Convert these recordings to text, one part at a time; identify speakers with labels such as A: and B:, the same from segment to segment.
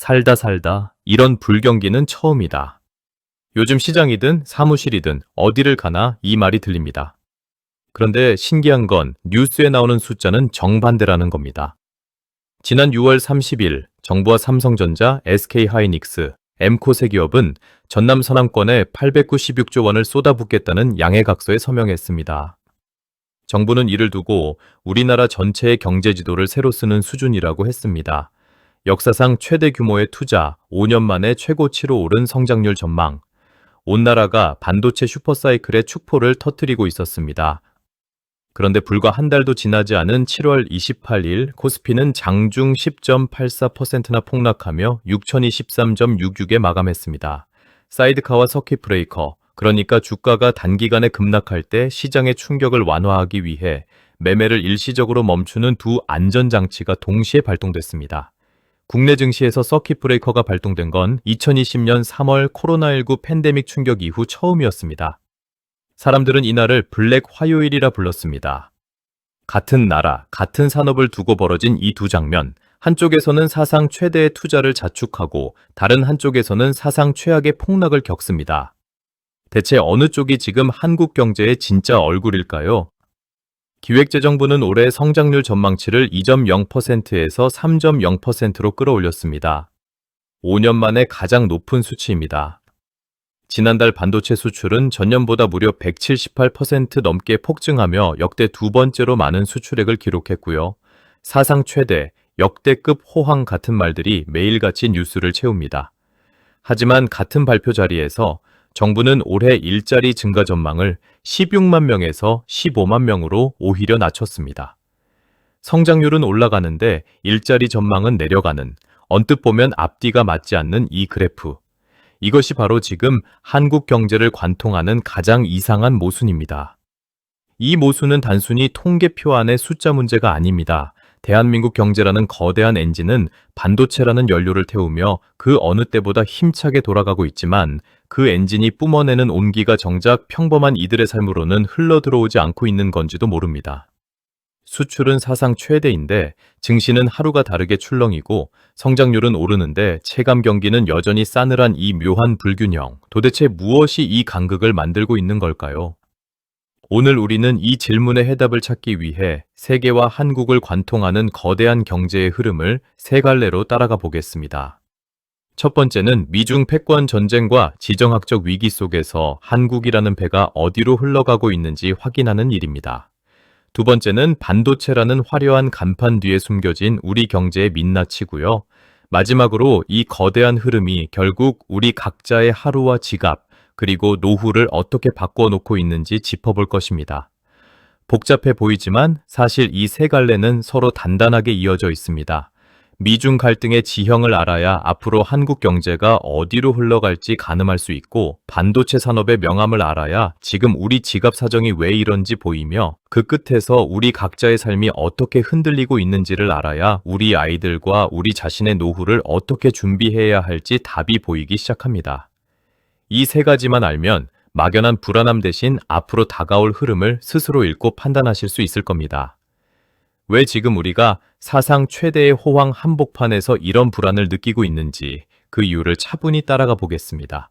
A: 살다 살다 이런 불경기는 처음이다. 요즘 시장이든 사무실이든 어디를 가나 이 말이 들립니다. 그런데 신기한 건 뉴스에 나오는 숫자는 정반대라는 겁니다. 지난 6월 30일 정부와 삼성전자, SK하이닉스, 엠코세 기업은 전남 서남권에 896조 원을 쏟아붓겠다는 양해각서에 서명했습니다. 정부는 이를 두고 우리나라 전체의 경제 지도를 새로 쓰는 수준이라고 했습니다. 역사상 최대 규모의 투자, 5년 만에 최고치로 오른 성장률 전망, 온 나라가 반도체 슈퍼사이클의 축포를 터뜨리고 있었습니다. 그런데 불과 한 달도 지나지 않은 7월 28일 코스피는 장중 10.84%나 폭락하며 6013.66에 마감했습니다. 사이드카와 서킷 브레이커, 그러니까 주가가 단기간에 급락할 때 시장의 충격을 완화하기 위해 매매를 일시적으로 멈추는 두 안전장치가 동시에 발동됐습니다. 국내 증시에서 서킷 브레이커가 발동된 건 2020년 3월 코로나19 팬데믹 충격 이후 처음이었습니다. 사람들은 이날을 블랙 화요일이라 불렀습니다. 같은 나라, 같은 산업을 두고 벌어진 이 두 장면, 한쪽에서는 사상 최대의 투자를 자축하고 다른 한쪽에서는 사상 최악의 폭락을 겪습니다. 대체 어느 쪽이 지금 한국 경제의 진짜 얼굴일까요? 기획재정부는 올해 성장률 전망치를 2.0%에서 3.0%로 끌어올렸습니다. 5년 만에 가장 높은 수치입니다. 지난달 반도체 수출은 전년보다 무려 178% 넘게 폭증하며 역대 두 번째로 많은 수출액을 기록했고요. 사상 최대, 역대급 호황 같은 말들이 매일같이 뉴스를 채웁니다. 하지만 같은 발표 자리에서 정부는 올해 일자리 증가 전망을 16만 명에서 15만 명으로 오히려 낮췄습니다. 성장률은 올라가는데 일자리 전망은 내려가는, 언뜻 보면 앞뒤가 맞지 않는 이 그래프. 이것이 바로 지금 한국 경제를 관통하는 가장 이상한 모순입니다. 이 모순은 단순히 통계표 안의 숫자 문제가 아닙니다. 대한민국 경제라는 거대한 엔진은 반도체라는 연료를 태우며 그 어느 때보다 힘차게 돌아가고 있지만 그 엔진이 뿜어내는 온기가 정작 평범한 이들의 삶으로는 흘러들어오지 않고 있는 건지도 모릅니다. 수출은 사상 최대인데 증시는 하루가 다르게 출렁이고 성장률은 오르는데 체감 경기는 여전히 싸늘한 이 묘한 불균형. 도대체 무엇이 이 간극을 만들고 있는 걸까요? 오늘 우리는 이 질문의 해답을 찾기 위해 세계와 한국을 관통하는 거대한 경제의 흐름을 세 갈래로 따라가 보겠습니다. 첫 번째는 미중 패권 전쟁과 지정학적 위기 속에서 한국이라는 배가 어디로 흘러가고 있는지 확인하는 일입니다. 두 번째는 반도체라는 화려한 간판 뒤에 숨겨진 우리 경제의 민낯이고요. 마지막으로 이 거대한 흐름이 결국 우리 각자의 하루와 지갑, 그리고 노후를 어떻게 바꿔놓고 있는지 짚어볼 것입니다. 복잡해 보이지만 사실 이 세 갈래는 서로 단단하게 이어져 있습니다. 미중 갈등의 지형을 알아야 앞으로 한국 경제가 어디로 흘러갈지 가늠할 수 있고 반도체 산업의 명암을 알아야 지금 우리 지갑 사정이 왜 이런지 보이며 그 끝에서 우리 각자의 삶이 어떻게 흔들리고 있는지를 알아야 우리 아이들과 우리 자신의 노후를 어떻게 준비해야 할지 답이 보이기 시작합니다. 이 세 가지만 알면 막연한 불안함 대신 앞으로 다가올 흐름을 스스로 읽고 판단하실 수 있을 겁니다. 왜 지금 우리가 사상 최대의 호황 한복판에서 이런 불안을 느끼고 있는지 그 이유를 차분히 따라가 보겠습니다.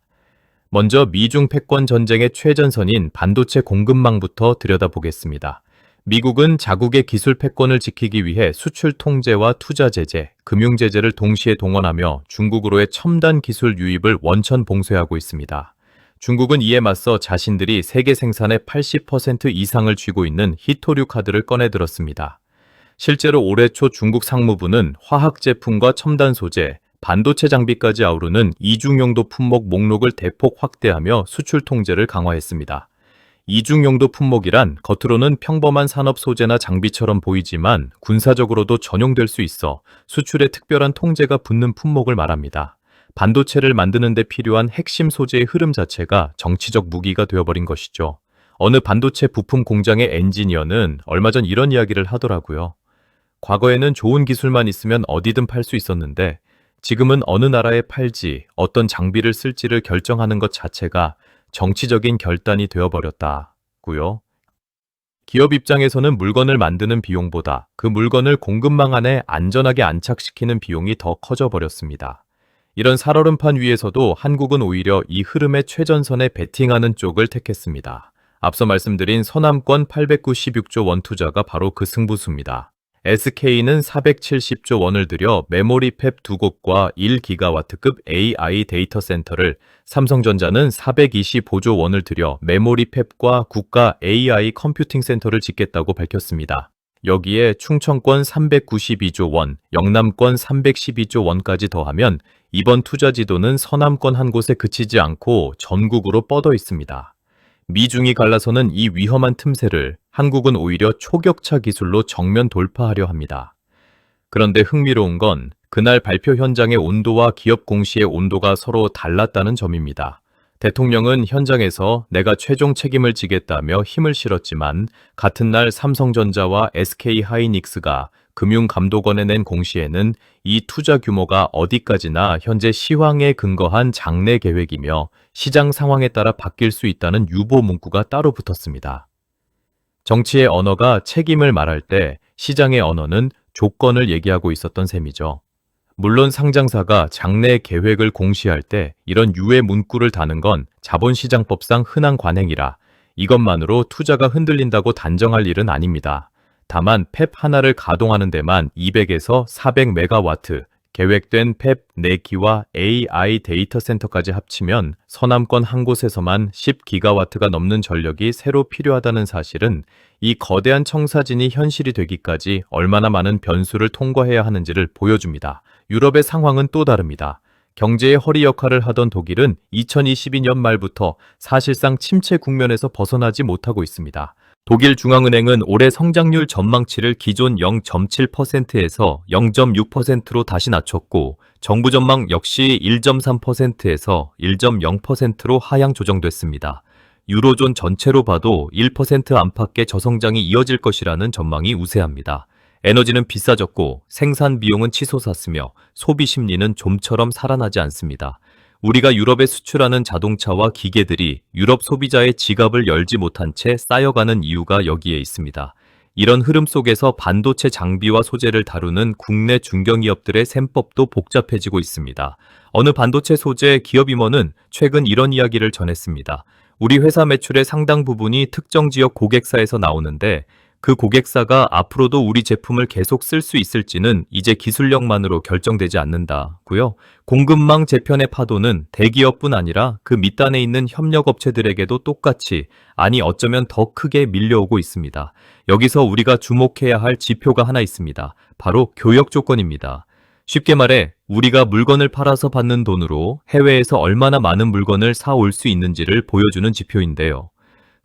A: 먼저 미중 패권 전쟁의 최전선인 반도체 공급망부터 들여다보겠습니다. 미국은 자국의 기술 패권을 지키기 위해 수출 통제와 투자 제재, 금융 제재를 동시에 동원하며 중국으로의 첨단 기술 유입을 원천 봉쇄하고 있습니다. 중국은 이에 맞서 자신들이 세계 생산의 80% 이상을 쥐고 있는 히토류 카드를 꺼내들었습니다. 실제로 올해 초 중국 상무부는 화학 제품과 첨단 소재, 반도체 장비까지 아우르는 이중용도 품목 목록을 대폭 확대하며 수출 통제를 강화했습니다. 이중용도 품목이란 겉으로는 평범한 산업 소재나 장비처럼 보이지만 군사적으로도 전용될 수 있어 수출에 특별한 통제가 붙는 품목을 말합니다. 반도체를 만드는 데 필요한 핵심 소재의 흐름 자체가 정치적 무기가 되어버린 것이죠. 어느 반도체 부품 공장의 엔지니어는 얼마 전 이런 이야기를 하더라고요. 과거에는 좋은 기술만 있으면 어디든 팔 수 있었는데 지금은 어느 나라에 팔지, 어떤 장비를 쓸지를 결정하는 것 자체가 정치적인 결단이 되어버렸다고요. 기업 입장에서는 물건을 만드는 비용보다 그 물건을 공급망 안에 안전하게 안착시키는 비용이 더 커져 버렸습니다. 이런 살얼음판 위에서도 한국은 오히려 이 흐름의 최전선에 베팅하는 쪽을 택했습니다. 앞서 말씀드린 서남권 896조 원 투자가 바로 그 승부수입니다. SK는 470조 원을 들여 메모리 팹 2곳과 1기가와트급 AI 데이터 센터를, 삼성전자는 425조 원을 들여 메모리 팹과 국가 AI 컴퓨팅 센터를 짓겠다고 밝혔습니다. 여기에 충청권 392조 원, 영남권 312조 원까지 더하면 이번 투자 지도는 서남권 한 곳에 그치지 않고 전국으로 뻗어 있습니다. 미중이 갈라서는 이 위험한 틈새를 한국은 오히려 초격차 기술로 정면 돌파하려 합니다. 그런데 흥미로운 건 그날 발표 현장의 온도와 기업 공시의 온도가 서로 달랐다는 점입니다. 대통령은 현장에서 내가 최종 책임을 지겠다며 힘을 실었지만 같은 날 삼성전자와 SK하이닉스가 금융감독원에 낸 공시에는 이 투자 규모가 어디까지나 현재 시황에 근거한 장래 계획이며 시장 상황에 따라 바뀔 수 있다는 유보 문구가 따로 붙었습니다. 정치의 언어가 책임을 말할 때 시장의 언어는 조건을 얘기하고 있었던 셈이죠. 물론 상장사가 장래 계획을 공시할 때 이런 유예 문구를 다는 건 자본시장법상 흔한 관행이라 이것만으로 투자가 흔들린다고 단정할 일은 아닙니다. 다만 팹 하나를 가동하는 데만 200에서 400메가와트, 계획된 팹 4기와 AI 데이터 센터까지 합치면 서남권 한 곳에서만 10기가와트가 넘는 전력이 새로 필요하다는 사실은 이 거대한 청사진이 현실이 되기까지 얼마나 많은 변수를 통과해야 하는지를 보여줍니다. 유럽의 상황은 또 다릅니다. 경제의 허리 역할을 하던 독일은 2022년 말부터 사실상 침체 국면에서 벗어나지 못하고 있습니다. 독일 중앙은행은 올해 성장률 전망치를 기존 0.7%에서 0.6%로 다시 낮췄고 정부 전망 역시 1.3%에서 1.0%로 하향 조정됐습니다. 유로존 전체로 봐도 1% 안팎의 저성장이 이어질 것이라는 전망이 우세합니다. 에너지는 비싸졌고 생산 비용은 치솟았으며 소비 심리는 좀처럼 살아나지 않습니다. 우리가 유럽에 수출하는 자동차와 기계들이 유럽 소비자의 지갑을 열지 못한 채 쌓여가는 이유가 여기에 있습니다. 이런 흐름 속에서 반도체 장비와 소재를 다루는 국내 중견기업들의 셈법도 복잡해지고 있습니다. 어느 반도체 소재 기업 임원은 최근 이런 이야기를 전했습니다. 우리 회사 매출의 상당 부분이 특정 지역 고객사에서 나오는데 그 고객사가 앞으로도 우리 제품을 계속 쓸 수 있을지는 이제 기술력만으로 결정되지 않는다고요. 공급망 재편의 파도는 대기업뿐 아니라 그 밑단에 있는 협력업체들에게도 똑같이, 아니 어쩌면 더 크게 밀려오고 있습니다. 여기서 우리가 주목해야 할 지표가 하나 있습니다. 바로 교역 조건입니다. 쉽게 말해 우리가 물건을 팔아서 받는 돈으로 해외에서 얼마나 많은 물건을 사올 수 있는지를 보여주는 지표인데요.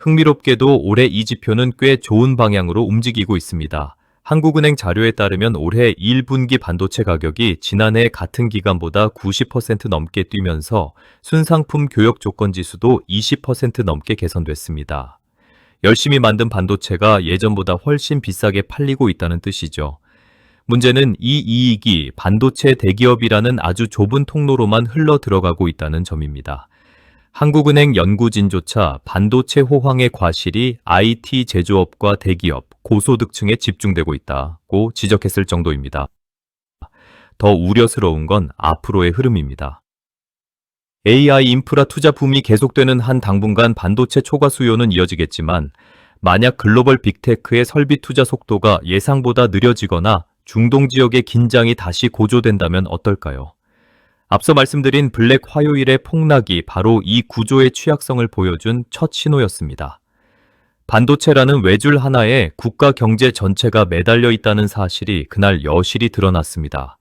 A: 흥미롭게도 올해 이 지표는 꽤 좋은 방향으로 움직이고 있습니다. 한국은행 자료에 따르면 올해 1분기 반도체 가격이 지난해 같은 기간보다 90% 넘게 뛰면서 순상품 교역 조건 지수도 20% 넘게 개선됐습니다. 열심히 만든 반도체가 예전보다 훨씬 비싸게 팔리고 있다는 뜻이죠. 문제는 이 이익이 반도체 대기업이라는 아주 좁은 통로로만 흘러 들어가고 있다는 점입니다. 한국은행 연구진조차 반도체 호황의 과실이 IT 제조업과 대기업, 고소득층에 집중되고 있다고 지적했을 정도입니다. 더 우려스러운 건 앞으로의 흐름입니다. AI 인프라 투자 붐이 계속되는 한 당분간 반도체 초과 수요는 이어지겠지만 만약 글로벌 빅테크의 설비 투자 속도가 예상보다 느려지거나 중동 지역의 긴장이 다시 고조된다면 어떨까요? 앞서 말씀드린 블랙 화요일의 폭락이 바로 이 구조의 취약성을 보여준 첫 신호였습니다. 반도체라는 외줄 하나에 국가 경제 전체가 매달려 있다는 사실이 그날 여실히 드러났습니다.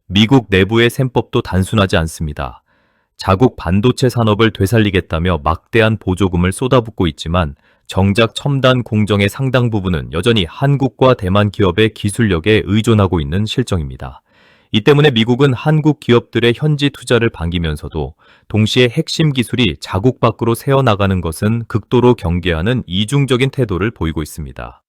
A: 미국 내부의 셈법도 단순하지 않습니다. 자국 반도체 산업을 되살리겠다며 막대한 보조금을 쏟아붓고 있지만 정작 첨단 공정의 상당 부분은 여전히 한국과 대만 기업의 기술력에 의존하고 있는 실정입니다. 이 때문에 미국은 한국 기업들의 현지 투자를 반기면서도 동시에 핵심 기술이 자국 밖으로 새어나가는 것은 극도로 경계하는 이중적인 태도를 보이고 있습니다.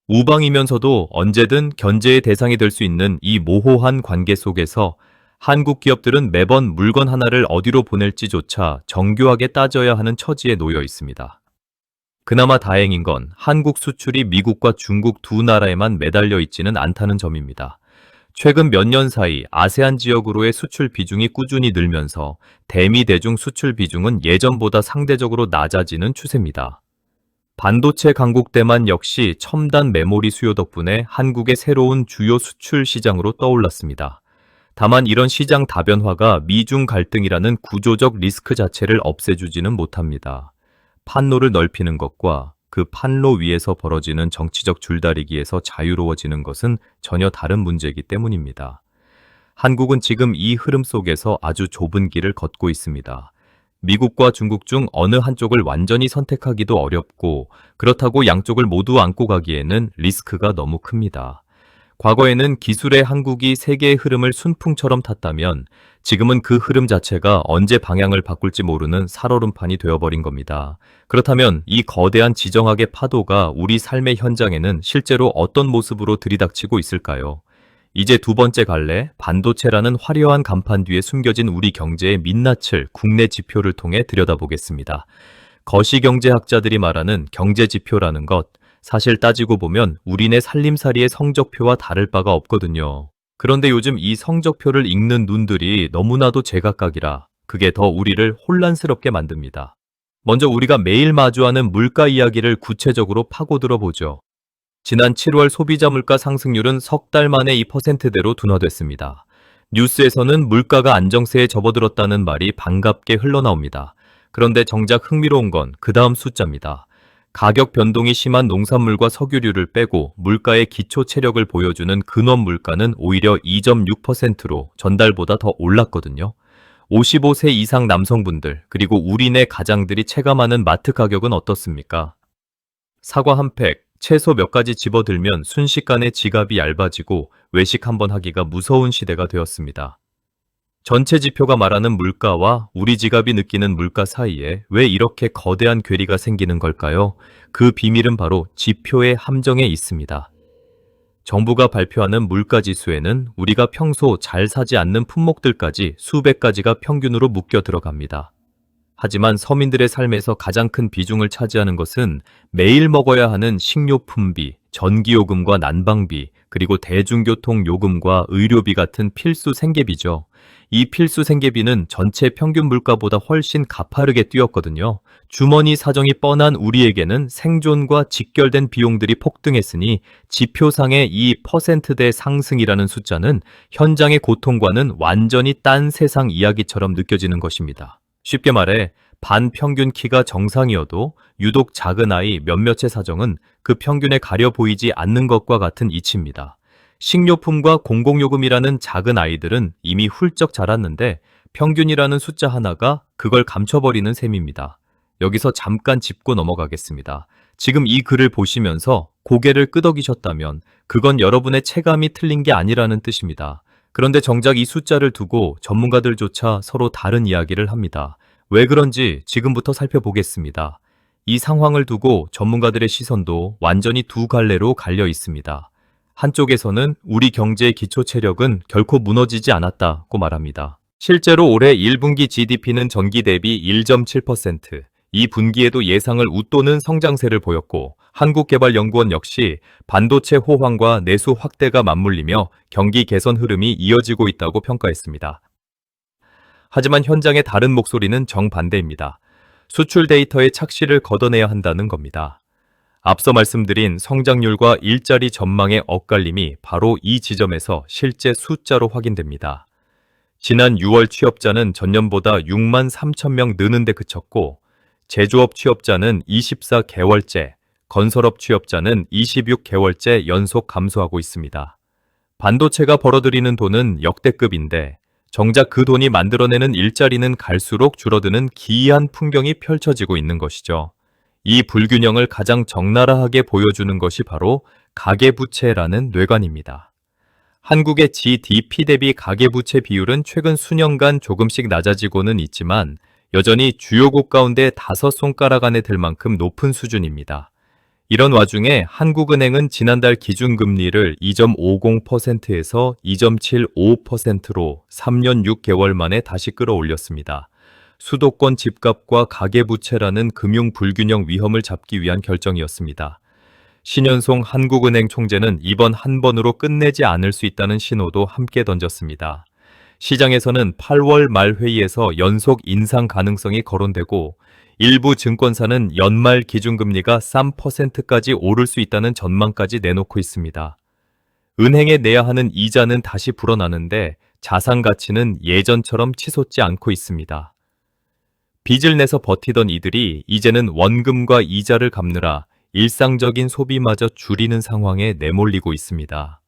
A: 우방이면서도 언제든 견제의 대상이 될 수 있는 이 모호한 관계 속에서 한국 기업들은 매번 물건 하나를 어디로 보낼지조차 정교하게 따져야 하는 처지에 놓여 있습니다. 그나마 다행인 건 한국 수출이 미국과 중국 두 나라에만 매달려 있지는 않다는 점입니다. 최근 몇 년 사이 아세안 지역으로의 수출 비중이 꾸준히 늘면서 대미 대중 수출 비중은 예전보다 상대적으로 낮아지는 추세입니다. 반도체 강국 대만 역시 첨단 메모리 수요 덕분에 한국의 새로운 주요 수출 시장으로 떠올랐습니다. 다만 이런 시장 다변화가 미중 갈등이라는 구조적 리스크 자체를 없애주지는 못합니다. 판로를 넓히는 것과 그 판로 위에서 벌어지는 정치적 줄다리기에서 자유로워지는 것은 전혀 다른 문제이기 때문입니다. 한국은 지금 이 흐름 속에서 아주 좁은 길을 걷고 있습니다. 미국과 중국 중 어느 한쪽을 완전히 선택하기도 어렵고 그렇다고 양쪽을 모두 안고 가기에는 리스크가 너무 큽니다. 과거에는 기술의 한국이 세계의 흐름을 순풍처럼 탔다면 지금은 그 흐름 자체가 언제 방향을 바꿀지 모르는 살얼음판이 되어버린 겁니다. 그렇다면 이 거대한 지정학의 파도가 우리 삶의 현장에는 실제로 어떤 모습으로 들이닥치고 있을까요? 이제 두 번째 갈래, 반도체라는 화려한 간판 뒤에 숨겨진 우리 경제의 민낯을 국내 지표를 통해 들여다보겠습니다. 거시경제학자들이 말하는 경제 지표라는 것, 사실 따지고 보면 우리네 살림살이의 성적표와 다를 바가 없거든요. 그런데 요즘 이 성적표를 읽는 눈들이 너무나도 제각각이라 그게 더 우리를 혼란스럽게 만듭니다. 먼저 우리가 매일 마주하는 물가 이야기를 구체적으로 파고들어 보죠. 지난 7월 소비자 물가 상승률은 석 달 만에 2%대로 둔화됐습니다. 뉴스에서는 물가가 안정세에 접어들었다는 말이 반갑게 흘러나옵니다. 그런데 정작 흥미로운 건 그 다음 숫자입니다. 가격 변동이 심한 농산물과 석유류를 빼고 물가의 기초 체력을 보여주는 근원 물가는 오히려 2.6%로 전달보다 더 올랐거든요. 55세 이상 남성분들 그리고 우리네 가장들이 체감하는 마트 가격은 어떻습니까? 사과 한 팩, 채소 몇 가지 집어들면 순식간에 지갑이 얇아지고 외식 한번 하기가 무서운 시대가 되었습니다. 전체 지표가 말하는 물가와 우리 지갑이 느끼는 물가 사이에 왜 이렇게 거대한 괴리가 생기는 걸까요? 그 비밀은 바로 지표의 함정에 있습니다. 정부가 발표하는 물가지수에는 우리가 평소 잘 사지 않는 품목들까지 수백 가지가 평균으로 묶여 들어갑니다. 하지만 서민들의 삶에서 가장 큰 비중을 차지하는 것은 매일 먹어야 하는 식료품비, 전기요금과 난방비, 그리고 대중교통 요금과 의료비 같은 필수 생계비죠. 이 필수 생계비는 전체 평균 물가보다 훨씬 가파르게 뛰었거든요. 주머니 사정이 뻔한 우리에게는 생존과 직결된 비용들이 폭등했으니 지표상의 이 퍼센트대 상승이라는 숫자는 현장의 고통과는 완전히 딴 세상 이야기처럼 느껴지는 것입니다. 쉽게 말해 반평균 키가 정상이어도 유독 작은 아이 몇몇의 사정은 그 평균에 가려 보이지 않는 것과 같은 이치입니다. 식료품과 공공요금이라는 작은 아이들은 이미 훌쩍 자랐는데 평균이라는 숫자 하나가 그걸 감춰버리는 셈입니다. 여기서 잠깐 짚고 넘어가겠습니다. 지금 이 글을 보시면서 고개를 끄덕이셨다면 그건 여러분의 체감이 틀린 게 아니라는 뜻입니다. 그런데 정작 이 숫자를 두고 전문가들조차 서로 다른 이야기를 합니다. 왜 그런지 지금부터 살펴보겠습니다. 이 상황을 두고 전문가들의 시선도 완전히 두 갈래로 갈려 있습니다. 한쪽에서는 우리 경제의 기초 체력은 결코 무너지지 않았다고 말합니다. 실제로 올해 1분기 GDP는 전기 대비 1.7%, 이 분기에도 예상을 웃도는 성장세를 보였고 한국개발연구원 역시 반도체 호황과 내수 확대가 맞물리며 경기 개선 흐름이 이어지고 있다고 평가했습니다. 하지만 현장의 다른 목소리는 정반대입니다. 수출 데이터의 착시를 걷어내야 한다는 겁니다. 앞서 말씀드린 성장률과 일자리 전망의 엇갈림이 바로 이 지점에서 실제 숫자로 확인됩니다. 지난 6월 취업자는 전년보다 6만 3천 명 느는 데 그쳤고 제조업 취업자는 24개월째, 건설업 취업자는 26개월째 연속 감소하고 있습니다. 반도체가 벌어들이는 돈은 역대급인데 정작 그 돈이 만들어내는 일자리는 갈수록 줄어드는 기이한 풍경이 펼쳐지고 있는 것이죠. 이 불균형을 가장 적나라하게 보여주는 것이 바로 가계부채라는 뇌관입니다. 한국의 GDP 대비 가계부채 비율은 최근 수년간 조금씩 낮아지고는 있지만 여전히 주요국 가운데 5손가락 안에 들 만큼 높은 수준입니다. 이런 와중에 한국은행은 지난달 기준금리를 2.50%에서 2.75%로 3년 6개월 만에 다시 끌어올렸습니다. 수도권 집값과 가계부채라는 금융 불균형 위험을 잡기 위한 결정이었습니다. 신현송 한국은행 총재는 이번 한 번으로 끝내지 않을 수 있다는 신호도 함께 던졌습니다. 시장에서는 8월 말 회의에서 연속 인상 가능성이 거론되고 일부 증권사는 연말 기준금리가 3%까지 오를 수 있다는 전망까지 내놓고 있습니다. 은행에 내야 하는 이자는 다시 불어나는데 자산 가치는 예전처럼 치솟지 않고 있습니다. 빚을 내서 버티던 이들이 이제는 원금과 이자를 갚느라 일상적인 소비마저 줄이는 상황에 내몰리고 있습니다.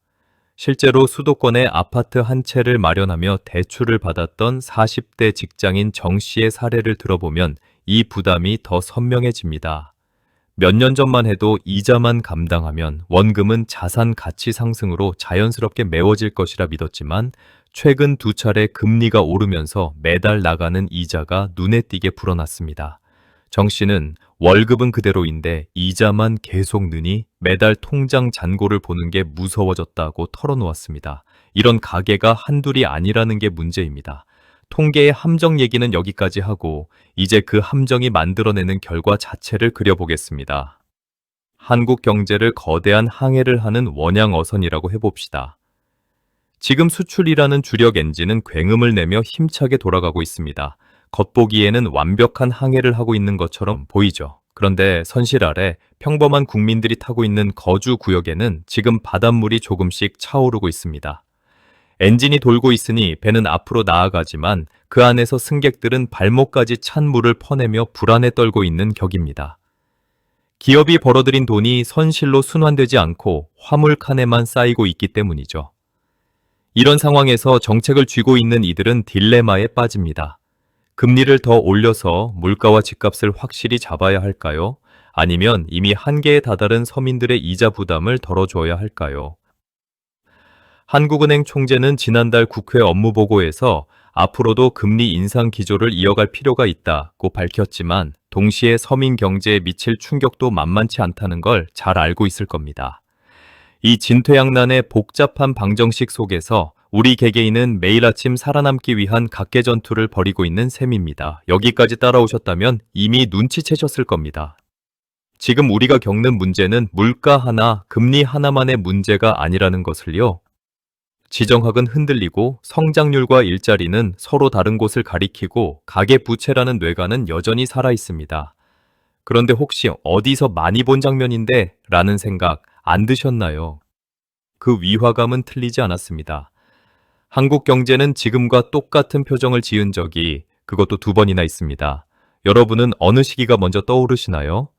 A: 실제로 수도권에 아파트 한 채를 마련하며 대출을 받았던 40대 직장인 정 씨의 사례를 들어보면 이 부담이 더 선명해집니다. 몇 년 전만 해도 이자만 감당하면 원금은 자산 가치 상승으로 자연스럽게 메워질 것이라 믿었지만 최근 두 차례 금리가 오르면서 매달 나가는 이자가 눈에 띄게 불어났습니다. 정 씨는 월급은 그대로인데 이자만 계속 느니 매달 통장 잔고를 보는 게 무서워졌다고 털어놓았습니다. 이런 가계가 한둘이 아니라는 게 문제입니다. 통계의 함정 얘기는 여기까지 하고 이제 그 함정이 만들어내는 결과 자체를 그려보겠습니다. 한국 경제를 거대한 항해를 하는 원양어선이라고 해봅시다. 지금 수출이라는 주력 엔진은 굉음을 내며 힘차게 돌아가고 있습니다. 겉보기에는 완벽한 항해를 하고 있는 것처럼 보이죠. 그런데 선실 아래 평범한 국민들이 타고 있는 거주 구역에는 지금 바닷물이 조금씩 차오르고 있습니다. 엔진이 돌고 있으니 배는 앞으로 나아가지만 그 안에서 승객들은 발목까지 찬 물을 퍼내며 불안에 떨고 있는 격입니다. 기업이 벌어들인 돈이 선실로 순환되지 않고 화물칸에만 쌓이고 있기 때문이죠. 이런 상황에서 정책을 쥐고 있는 이들은 딜레마에 빠집니다. 금리를 더 올려서 물가와 집값을 확실히 잡아야 할까요? 아니면 이미 한계에 다다른 서민들의 이자 부담을 덜어줘야 할까요? 한국은행 총재는 지난달 국회 업무보고에서 앞으로도 금리 인상 기조를 이어갈 필요가 있다고 밝혔지만 동시에 서민 경제에 미칠 충격도 만만치 않다는 걸 잘 알고 있을 겁니다. 이 진퇴양난의 복잡한 방정식 속에서 우리 개개인은 매일 아침 살아남기 위한 각계 전투를 벌이고 있는 셈입니다. 여기까지 따라오셨다면 이미 눈치채셨을 겁니다. 지금 우리가 겪는 문제는 물가 하나, 금리 하나만의 문제가 아니라는 것을요. 지정학은 흔들리고 성장률과 일자리는 서로 다른 곳을 가리키고 가계부채라는 뇌관은 여전히 살아있습니다. 그런데 혹시 어디서 많이 본 장면인데? 라는 생각 안 드셨나요? 그 위화감은 틀리지 않았습니다. 한국 경제는 지금과 똑같은 표정을 지은 적이 그것도 2번이나 있습니다. 여러분은 어느 시기가 먼저 떠오르시나요?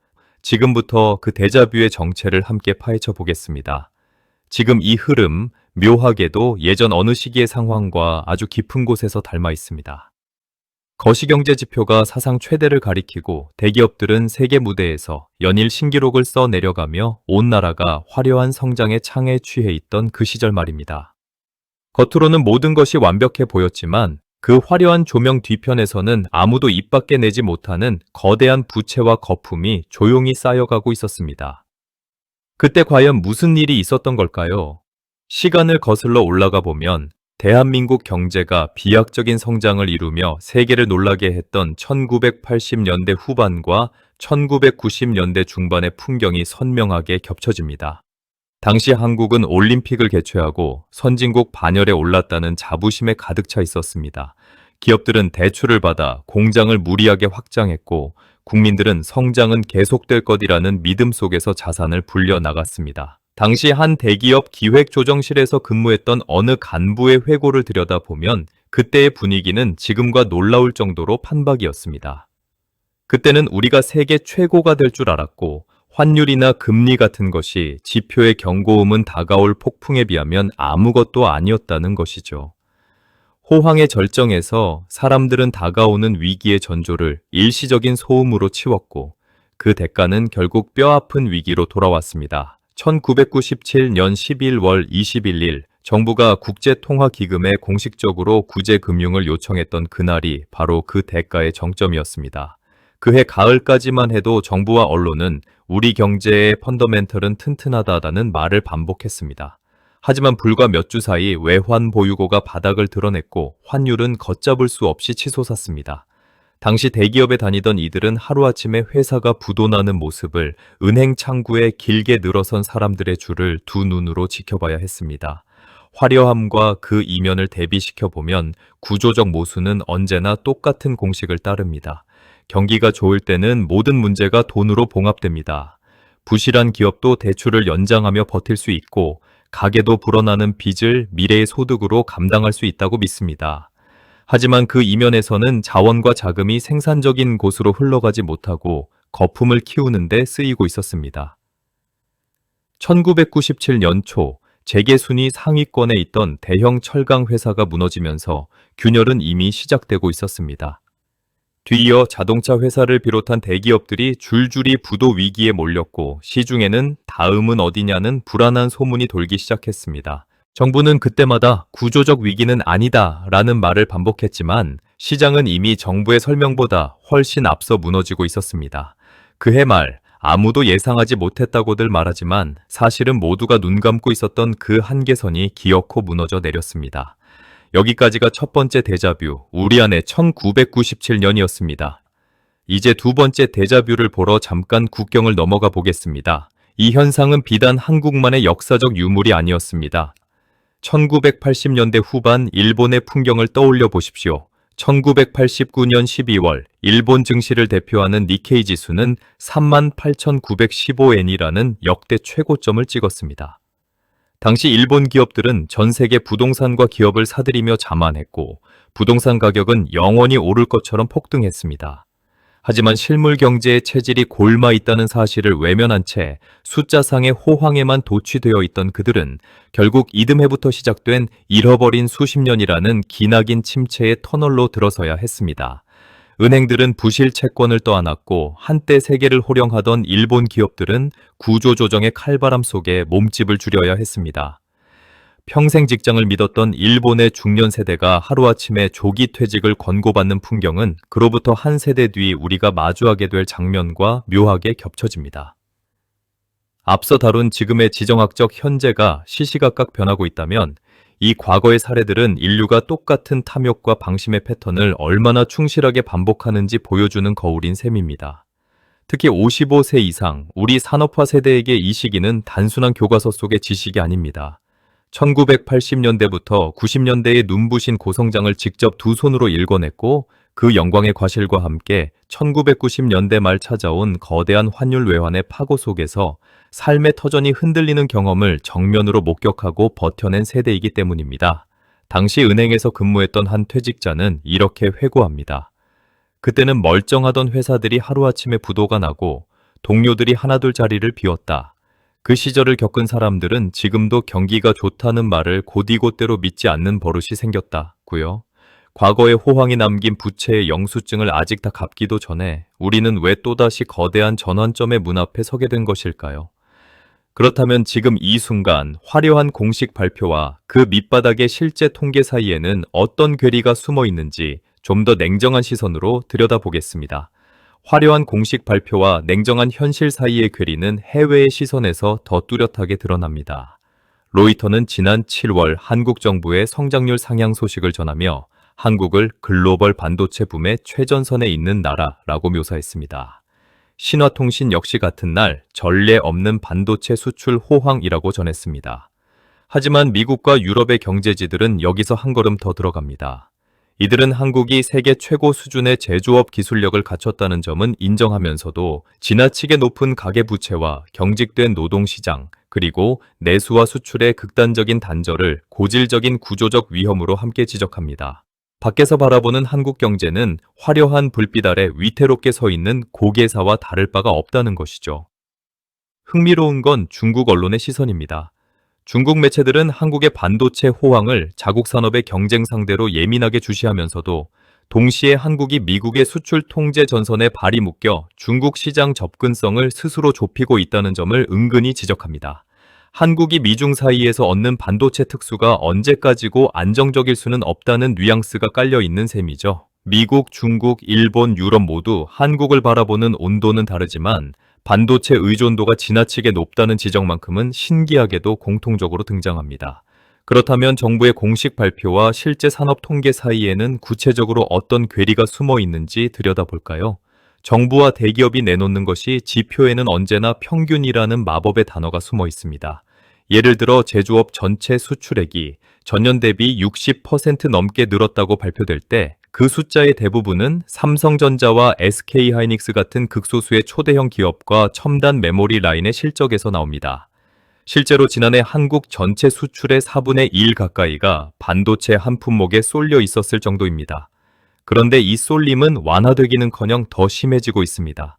A: 지금부터 그 데자뷰의 정체를 함께 파헤쳐 보겠습니다. 지금 이 흐름, 묘하게도 예전 어느 시기의 상황과 아주 깊은 곳에서 닮아 있습니다. 거시경제 지표가 사상 최대를 가리키고 대기업들은 세계 무대에서 연일 신기록을 써 내려가며 온 나라가 화려한 성장의 창에 취해 있던 그 시절 말입니다. 겉으로는 모든 것이 완벽해 보였지만 그 화려한 조명 뒤편에서는 아무도 입 밖에 내지 못하는 거대한 부채와 거품이 조용히 쌓여가고 있었습니다. 그때 과연 무슨 일이 있었던 걸까요? 시간을 거슬러 올라가 보면 대한민국 경제가 비약적인 성장을 이루며 세계를 놀라게 했던 1980년대 후반과 1990년대 중반의 풍경이 선명하게 겹쳐집니다. 당시 한국은 올림픽을 개최하고 선진국 반열에 올랐다는 자부심에 가득 차 있었습니다. 기업들은 대출을 받아 공장을 무리하게 확장했고 국민들은 성장은 계속될 것이라는 믿음 속에서 자산을 불려나갔습니다. 당시 한 대기업 기획조정실에서 근무했던 어느 간부의 회고를 들여다보면 그때의 분위기는 지금과 놀라울 정도로 판박이었습니다. 그때는 우리가 세계 최고가 될 줄 알았고 환율이나 금리 같은 것이 지표의 경고음은 다가올 폭풍에 비하면 아무것도 아니었다는 것이죠. 호황의 절정에서 사람들은 다가오는 위기의 전조를 일시적인 소음으로 치웠고 그 대가는 결국 뼈아픈 위기로 돌아왔습니다. 1997년 11월 21일 정부가 국제통화기금에 공식적으로 구제금융을 요청했던 그날이 바로 그 대가의 정점이었습니다. 그해 가을까지만 해도 정부와 언론은 우리 경제의 펀더멘털은 튼튼하다는 말을 반복했습니다. 하지만 불과 몇 주 사이 외환 보유고가 바닥을 드러냈고 환율은 걷잡을 수 없이 치솟았습니다. 당시 대기업에 다니던 이들은 하루아침에 회사가 부도나는 모습을 은행 창구에 길게 늘어선 사람들의 줄을 두 눈으로 지켜봐야 했습니다. 화려함과 그 이면을 대비시켜 보면 구조적 모순은 언제나 똑같은 공식을 따릅니다. 경기가 좋을 때는 모든 문제가 돈으로 봉합됩니다. 부실한 기업도 대출을 연장하며 버틸 수 있고, 가게도 불어나는 빚을 미래의 소득으로 감당할 수 있다고 믿습니다. 하지만 그 이면에서는 자원과 자금이 생산적인 곳으로 흘러가지 못하고 거품을 키우는 데 쓰이고 있었습니다. 1997년 초 재계 순위 상위권에 있던 대형 철강 회사가 무너지면서 균열은 이미 시작되고 있었습니다. 뒤이어 자동차 회사를 비롯한 대기업들이 줄줄이 부도 위기에 몰렸고, 시중에는 다음은 어디냐는 불안한 소문이 돌기 시작했습니다. 정부는 그때마다 구조적 위기는 아니다 라는 말을 반복했지만, 시장은 이미 정부의 설명보다 훨씬 앞서 무너지고 있었습니다. 그해 말 아무도 예상하지 못했다고들 말하지만, 사실은 모두가 눈 감고 있었던 그 한계선이 기어코 무너져 내렸습니다. 여기까지가 첫 번째 데자뷰, 우리 안의 1997년이었습니다. 이제 두 번째 데자뷰를 보러 잠깐 국경을 넘어가 보겠습니다. 이 현상은 비단 한국만의 역사적 유물이 아니었습니다. 1980년대 후반 일본의 풍경을 떠올려 보십시오. 1989년 12월 일본 증시를 대표하는 니케이 지수는 38,915엔이라는 역대 최고점을 찍었습니다. 당시 일본 기업들은 전 세계 부동산과 기업을 사들이며 자만했고, 부동산 가격은 영원히 오를 것처럼 폭등했습니다. 하지만 실물 경제의 체질이 골마 있다는 사실을 외면한 채 숫자상의 호황에만 도취되어 있던 그들은 결국 이듬해부터 시작된 잃어버린 수십 년이라는 기나긴 침체의 터널로 들어서야 했습니다. 은행들은 부실 채권을 떠안았고, 한때 세계를 호령하던 일본 기업들은 구조조정의 칼바람 속에 몸집을 줄여야 했습니다. 평생 직장을 믿었던 일본의 중년 세대가 하루아침에 조기 퇴직을 권고받는 풍경은 그로부터 한 세대 뒤 우리가 마주하게 될 장면과 묘하게 겹쳐집니다. 앞서 다룬 지금의 지정학적 현재가 시시각각 변하고 있다면, 이 과거의 사례들은 인류가 똑같은 탐욕과 방심의 패턴을 얼마나 충실하게 반복하는지 보여주는 거울인 셈입니다. 특히 55세 이상 우리 산업화 세대에게 이 시기는 단순한 교과서 속의 지식이 아닙니다. 1980년대부터 90년대의 눈부신 고성장을 직접 두 손으로 일궈냈고, 그 영광의 과실과 함께 1990년대 말 찾아온 거대한 환율 외환의 파고 속에서 삶의 터전이 흔들리는 경험을 정면으로 목격하고 버텨낸 세대이기 때문입니다. 당시 은행에서 근무했던 한 퇴직자는 이렇게 회고합니다. 그때는 멀쩡하던 회사들이 하루아침에 부도가 나고 동료들이 하나둘 자리를 비웠다. 그 시절을 겪은 사람들은 지금도 경기가 좋다는 말을 곧이곧대로 믿지 않는 버릇이 생겼다고요. 과거의 호황이 남긴 부채의 영수증을 아직 다 갚기도 전에 우리는 왜 또다시 거대한 전환점의 문 앞에 서게 된 것일까요? 그렇다면 지금 이 순간 화려한 공식 발표와 그 밑바닥의 실제 통계 사이에는 어떤 괴리가 숨어 있는지 좀 더 냉정한 시선으로 들여다보겠습니다. 화려한 공식 발표와 냉정한 현실 사이의 괴리는 해외의 시선에서 더 뚜렷하게 드러납니다. 로이터는 지난 7월 한국 정부의 성장률 상향 소식을 전하며 한국을 글로벌 반도체 붐의 최전선에 있는 나라라고 묘사했습니다. 신화통신 역시 같은 날 전례 없는 반도체 수출 호황이라고 전했습니다. 하지만 미국과 유럽의 경제지들은 여기서 한 걸음 더 들어갑니다. 이들은 한국이 세계 최고 수준의 제조업 기술력을 갖췄다는 점은 인정하면서도 지나치게 높은 가계부채와 경직된 노동시장, 그리고 내수와 수출의 극단적인 단절을 고질적인 구조적 위험으로 함께 지적합니다. 밖에서 바라보는 한국 경제는 화려한 불빛 아래 위태롭게 서 있는 고개사와 다를 바가 없다는 것이죠. 흥미로운 건 중국 언론의 시선입니다. 중국 매체들은 한국의 반도체 호황을 자국 산업의 경쟁 상대로 예민하게 주시하면서도 동시에 한국이 미국의 수출 통제 전선에 발이 묶여 중국 시장 접근성을 스스로 좁히고 있다는 점을 은근히 지적합니다. 한국이 미중 사이에서 얻는 반도체 특수가 언제까지고 안정적일 수는 없다는 뉘앙스가 깔려 있는 셈이죠. 미국, 중국, 일본, 유럽 모두 한국을 바라보는 온도는 다르지만 반도체 의존도가 지나치게 높다는 지적만큼은 신기하게도 공통적으로 등장합니다. 그렇다면 정부의 공식 발표와 실제 산업 통계 사이에는 구체적으로 어떤 괴리가 숨어 있는지 들여다볼까요? 정부와 대기업이 내놓는 것이 지표에는 언제나 평균이라는 마법의 단어가 숨어 있습니다. 예를 들어 제조업 전체 수출액이 전년 대비 60% 넘게 늘었다고 발표될 때 그 숫자의 대부분은 삼성전자와 SK하이닉스 같은 극소수의 초대형 기업과 첨단 메모리 라인의 실적에서 나옵니다. 실제로 지난해 한국 전체 수출의 4분의 1 가까이가 반도체 한 품목에 쏠려 있었을 정도입니다. 그런데 이 쏠림은 완화되기는커녕 더 심해지고 있습니다.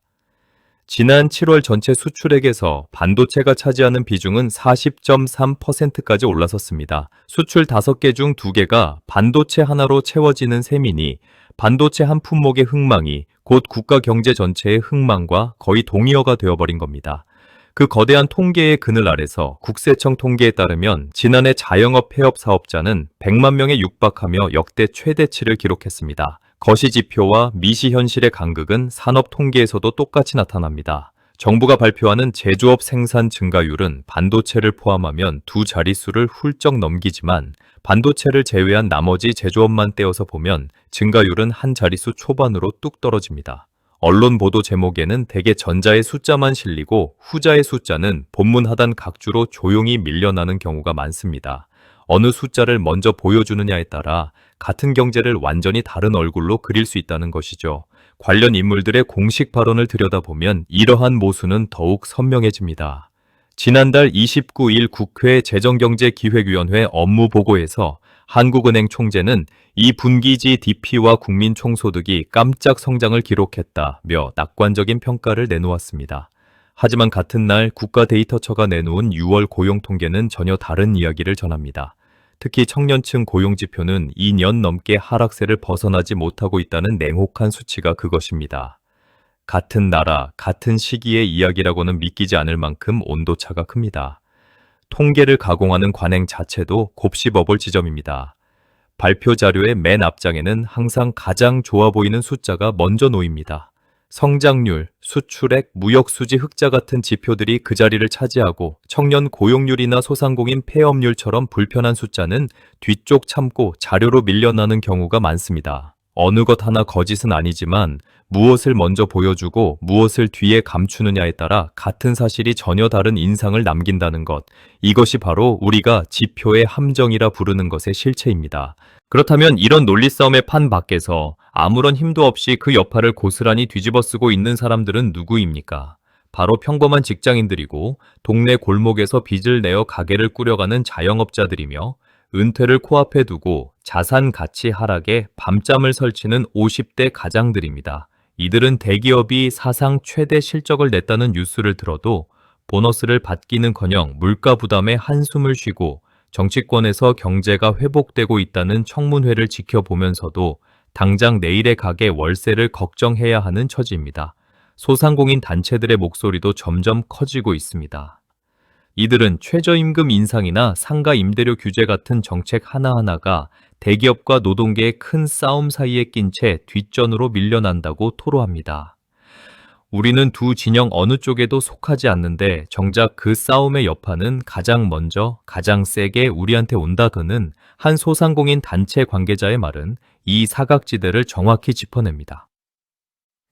A: 지난 7월 전체 수출액에서 반도체가 차지하는 비중은 40.3%까지 올라섰습니다. 수출 5개 중 2개가 반도체 하나로 채워지는 셈이니 반도체 한 품목의 흥망이 곧 국가 경제 전체의 흥망과 거의 동의어가 되어버린 겁니다. 그 거대한 통계의 그늘 아래서 국세청 통계에 따르면 지난해 자영업 폐업 사업자는 100만 명에 육박하며 역대 최대치를 기록했습니다. 거시지표와 미시현실의 간극은 산업 통계에서도 똑같이 나타납니다. 정부가 발표하는 제조업 생산 증가율은 반도체를 포함하면 2자릿수를 훌쩍 넘기지만 반도체를 제외한 나머지 제조업만 떼어서 보면 증가율은 한 자릿수 초반으로 뚝 떨어집니다. 언론 보도 제목에는 대개 전자의 숫자만 실리고 후자의 숫자는 본문 하단 각주로 조용히 밀려나는 경우가 많습니다. 어느 숫자를 먼저 보여주느냐에 따라 같은 경제를 완전히 다른 얼굴로 그릴 수 있다는 것이죠. 관련 인물들의 공식 발언을 들여다보면 이러한 모순은 더욱 선명해집니다. 지난달 29일 국회 재정경제기획위원회 업무보고에서 한국은행 총재는 이 분기 GDP와 국민 총소득이 깜짝 성장을 기록했다며 낙관적인 평가를 내놓았습니다. 하지만 같은 날 국가데이터처가 내놓은 6월 고용통계는 전혀 다른 이야기를 전합니다. 특히 청년층 고용지표는 2년 넘게 하락세를 벗어나지 못하고 있다는 냉혹한 수치가 그것입니다. 같은 나라, 같은 시기의 이야기라고는 믿기지 않을 만큼 온도차가 큽니다. 통계를 가공하는 관행 자체도 곱씹어볼 지점입니다. 발표 자료의 맨 앞장에는 항상 가장 좋아 보이는 숫자가 먼저 놓입니다. 성장률, 수출액, 무역수지 흑자 같은 지표들이 그 자리를 차지하고 청년 고용률이나 소상공인 폐업률처럼 불편한 숫자는 뒤쪽 참고 자료로 밀려나는 경우가 많습니다. 어느 것 하나 거짓은 아니지만 무엇을 먼저 보여주고 무엇을 뒤에 감추느냐에 따라 같은 사실이 전혀 다른 인상을 남긴다는 것, 이것이 바로 우리가 지표의 함정이라 부르는 것의 실체입니다. 그렇다면 이런 논리 싸움의 판 밖에서 아무런 힘도 없이 그 여파를 고스란히 뒤집어 쓰고 있는 사람들은 누구입니까? 바로 평범한 직장인들이고 동네 골목에서 빚을 내어 가게를 꾸려가는 자영업자들이며 은퇴를 코앞에 두고 자산 가치 하락에 밤잠을 설치는 50대 가장들입니다. 이들은 대기업이 사상 최대 실적을 냈다는 뉴스를 들어도 보너스를 받기는커녕 물가 부담에 한숨을 쉬고 정치권에서 경제가 회복되고 있다는 청문회를 지켜보면서도 당장 내일의 가게 월세를 걱정해야 하는 처지입니다. 소상공인 단체들의 목소리도 점점 커지고 있습니다. 이들은 최저임금 인상이나 상가 임대료 규제 같은 정책 하나하나가 대기업과 노동계의 큰 싸움 사이에 낀 채 뒷전으로 밀려난다고 토로합니다. 우리는 두 진영 어느 쪽에도 속하지 않는데 정작 그 싸움의 여파는 가장 먼저, 가장 세게 우리한테 온다더는 한 소상공인 단체 관계자의 말은 이 사각지대를 정확히 짚어냅니다.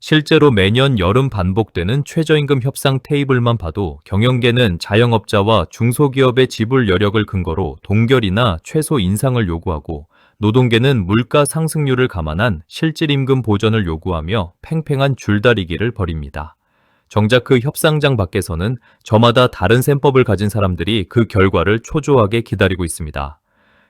A: 실제로 매년 여름 반복되는 최저임금 협상 테이블만 봐도 경영계는 자영업자와 중소기업의 지불 여력을 근거로 동결이나 최소 인상을 요구하고 노동계는 물가 상승률을 감안한 실질임금 보전을 요구하며 팽팽한 줄다리기를 벌입니다. 정작 그 협상장 밖에서는 저마다 다른 셈법을 가진 사람들이 그 결과를 초조하게 기다리고 있습니다.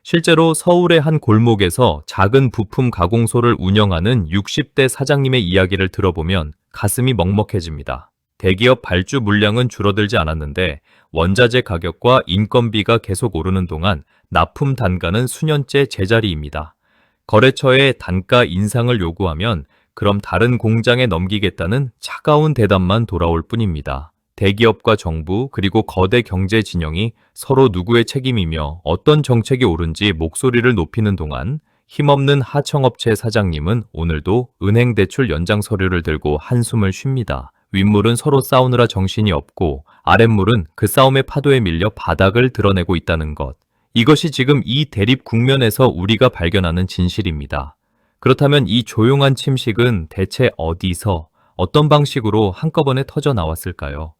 A: 실제로 서울의 한 골목에서 작은 부품 가공소를 운영하는 60대 사장님의 이야기를 들어보면 가슴이 먹먹해집니다. 대기업 발주 물량은 줄어들지 않았는데 원자재 가격과 인건비가 계속 오르는 동안 납품 단가는 수년째 제자리입니다. 거래처에 단가 인상을 요구하면 그럼 다른 공장에 넘기겠다는 차가운 대답만 돌아올 뿐입니다. 대기업과 정부 그리고 거대 경제 진영이 서로 누구의 책임이며 어떤 정책이 옳은지 목소리를 높이는 동안 힘없는 하청업체 사장님은 오늘도 은행 대출 연장 서류를 들고 한숨을 쉽니다. 윗물은 서로 싸우느라 정신이 없고 아랫물은 그 싸움의 파도에 밀려 바닥을 드러내고 있다는 것. 이것이 지금 이 대립 국면에서 우리가 발견하는 진실입니다. 그렇다면 이 조용한 침식은 대체 어디서, 어떤 방식으로 한꺼번에 터져 나왔을까요?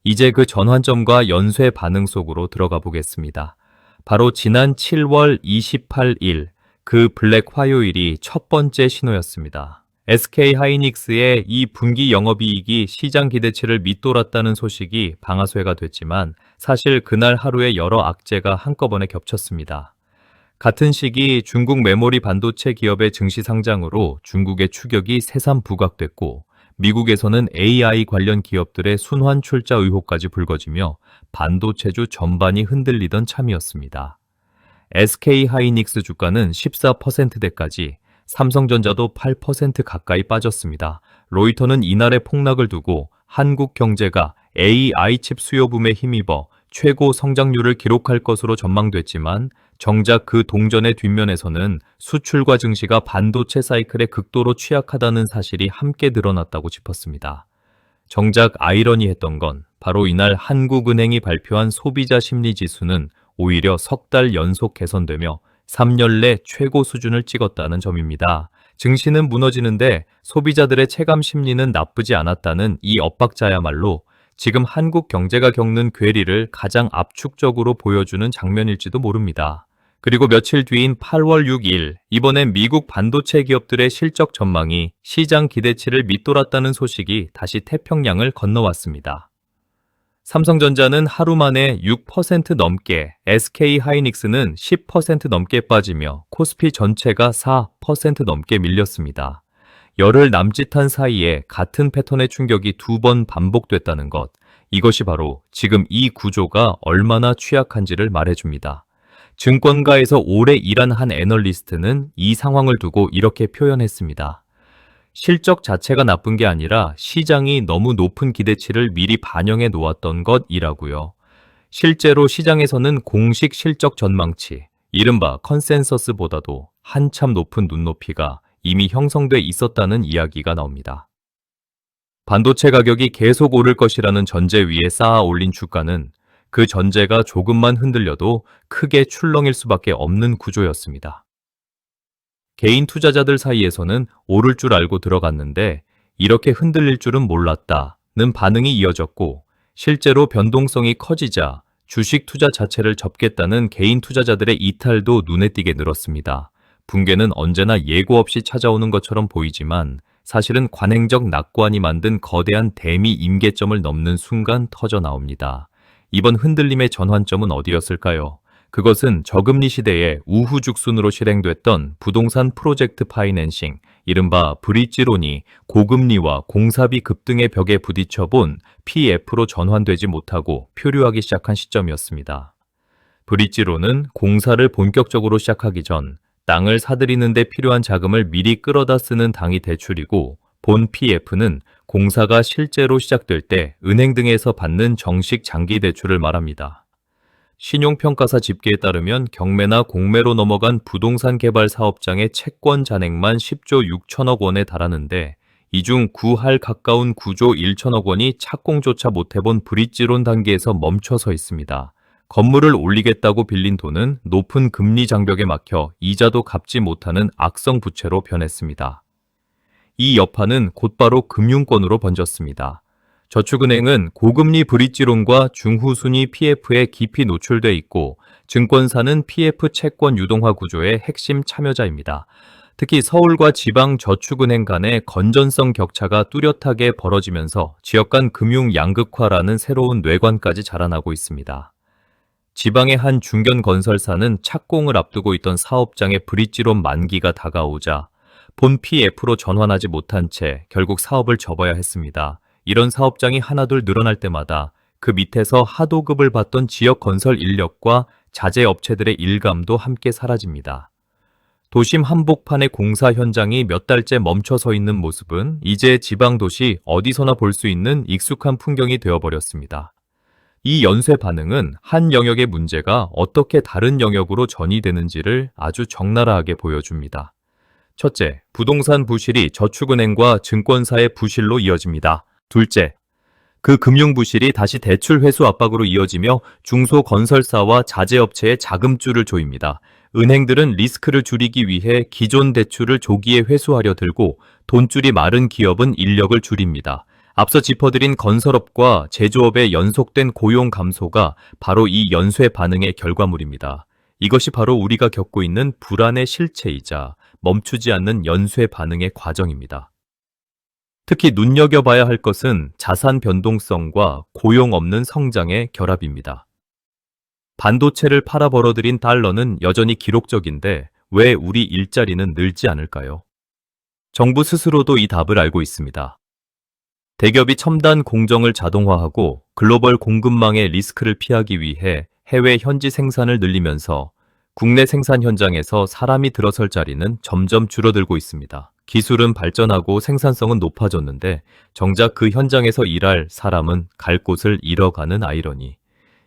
A: 이제 그 전환점과 연쇄 반응 속으로 들어가 보겠습니다. 바로 지난 7월 28일, 그 블랙 화요일이 첫 번째 신호였습니다. SK 하이닉스의 이 분기 영업이익이 시장 기대치를 밑돌았다는 소식이 방아쇠가 됐지만 사실 그날 하루에 여러 악재가 한꺼번에 겹쳤습니다. 같은 시기 중국 메모리 반도체 기업의 증시 상장으로 중국의 추격이 새삼 부각됐고 미국에서는 AI 관련 기업들의 순환 출자 의혹까지 불거지며 반도체주 전반이 흔들리던 참이었습니다. SK 하이닉스 주가는 14%대까지, 삼성전자도 8% 가까이 빠졌습니다. 로이터는 이날의 폭락을 두고 한국 경제가 AI 칩 수요 붐에 힘입어 최고 성장률을 기록할 것으로 전망됐지만 정작 그 동전의 뒷면에서는 수출과 증시가 반도체 사이클에 극도로 취약하다는 사실이 함께 드러났다고 짚었습니다. 정작 아이러니했던 건 바로 이날 한국은행이 발표한 소비자 심리 지수는 오히려 석 달 연속 개선되며 3년 내 최고 수준을 찍었다는 점입니다. 증시는 무너지는데 소비자들의 체감 심리는 나쁘지 않았다는 이 엇박자야말로 지금 한국 경제가 겪는 괴리를 가장 압축적으로 보여주는 장면일지도 모릅니다. 그리고 며칠 뒤인 8월 6일, 이번엔 미국 반도체 기업들의 실적 전망이 시장 기대치를 밑돌았다는 소식이 다시 태평양을 건너왔습니다. 삼성전자는 하루 만에 6% 넘게, SK 하이닉스는 10% 넘게 빠지며 코스피 전체가 4% 넘게 밀렸습니다. 열흘 남짓한 사이에 같은 패턴의 충격이 두 번 반복됐다는 것, 이것이 바로 지금 이 구조가 얼마나 취약한지를 말해줍니다. 증권가에서 오래 일한 한 애널리스트는 이 상황을 두고 이렇게 표현했습니다. 실적 자체가 나쁜 게 아니라 시장이 너무 높은 기대치를 미리 반영해 놓았던 것이라고요. 실제로 시장에서는 공식 실적 전망치, 이른바 컨센서스보다도 한참 높은 눈높이가 이미 형성돼 있었다는 이야기가 나옵니다. 반도체 가격이 계속 오를 것이라는 전제 위에 쌓아 올린 주가는 그 전제가 조금만 흔들려도 크게 출렁일 수밖에 없는 구조였습니다. 개인 투자자들 사이에서는 오를 줄 알고 들어갔는데 이렇게 흔들릴 줄은 몰랐다는 반응이 이어졌고 실제로 변동성이 커지자 주식 투자 자체를 접겠다는 개인 투자자들의 이탈도 눈에 띄게 늘었습니다. 붕괴는 언제나 예고 없이 찾아오는 것처럼 보이지만 사실은 관행적 낙관이 만든 거대한 대미 임계점을 넘는 순간 터져 나옵니다. 이번 흔들림의 전환점은 어디였을까요? 그것은 저금리 시대에 우후죽순으로 실행됐던 부동산 프로젝트 파이낸싱, 이른바 브릿지론이 고금리와 공사비 급등의 벽에 부딪혀 본 PF로 전환되지 못하고 표류하기 시작한 시점이었습니다. 브릿지론은 공사를 본격적으로 시작하기 전 땅을 사들이는 데 필요한 자금을 미리 끌어다 쓰는 당이 대출이고 본 PF는 공사가 실제로 시작될 때 은행 등에서 받는 정식 장기 대출을 말합니다. 신용평가사 집계에 따르면 경매나 공매로 넘어간 부동산 개발 사업장의 채권 잔액만 10조 6천억 원에 달하는데 이 중 구할 가까운 9조 1천억 원이 착공조차 못해본 브릿지론 단계에서 멈춰서 있습니다. 건물을 올리겠다고 빌린 돈은 높은 금리 장벽에 막혀 이자도 갚지 못하는 악성 부채로 변했습니다. 이 여파는 곧바로 금융권으로 번졌습니다. 저축은행은 고금리 브릿지론과 중후순위 PF에 깊이 노출돼 있고 증권사는 PF 채권 유동화 구조의 핵심 참여자입니다. 특히 서울과 지방 저축은행 간의 건전성 격차가 뚜렷하게 벌어지면서 지역 간 금융 양극화라는 새로운 뇌관까지 자라나고 있습니다. 지방의 한 중견 건설사는 착공을 앞두고 있던 사업장의 브릿지론 만기가 다가오자 본 PF로 전환하지 못한 채 결국 사업을 접어야 했습니다. 이런 사업장이 하나둘 늘어날 때마다 그 밑에서 하도급을 받던 지역 건설 인력과 자재 업체들의 일감도 함께 사라집니다. 도심 한복판의 공사 현장이 몇 달째 멈춰서 있는 모습은 이제 지방 도시 어디서나 볼 수 있는 익숙한 풍경이 되어버렸습니다. 이 연쇄 반응은 한 영역의 문제가 어떻게 다른 영역으로 전이되는지를 아주 적나라하게 보여줍니다. 첫째, 부동산 부실이 저축은행과 증권사의 부실로 이어집니다. 둘째, 그 금융 부실이 다시 대출 회수 압박으로 이어지며 중소건설사와 자재업체에 자금줄을 조입니다. 은행들은 리스크를 줄이기 위해 기존 대출을 조기에 회수하려 들고 돈줄이 마른 기업은 인력을 줄입니다. 앞서 짚어드린 건설업과 제조업의 연속된 고용 감소가 바로 이 연쇄 반응의 결과물입니다. 이것이 바로 우리가 겪고 있는 불안의 실체이자 멈추지 않는 연쇄 반응의 과정입니다. 특히 눈여겨봐야 할 것은 자산 변동성과 고용 없는 성장의 결합입니다. 반도체를 팔아 벌어들인 달러는 여전히 기록적인데 왜 우리 일자리는 늘지 않을까요? 정부 스스로도 이 답을 알고 있습니다. 대기업이 첨단 공정을 자동화하고 글로벌 공급망의 리스크를 피하기 위해 해외 현지 생산을 늘리면서 국내 생산 현장에서 사람이 들어설 자리는 점점 줄어들고 있습니다. 기술은 발전하고 생산성은 높아졌는데 정작 그 현장에서 일할 사람은 갈 곳을 잃어가는 아이러니.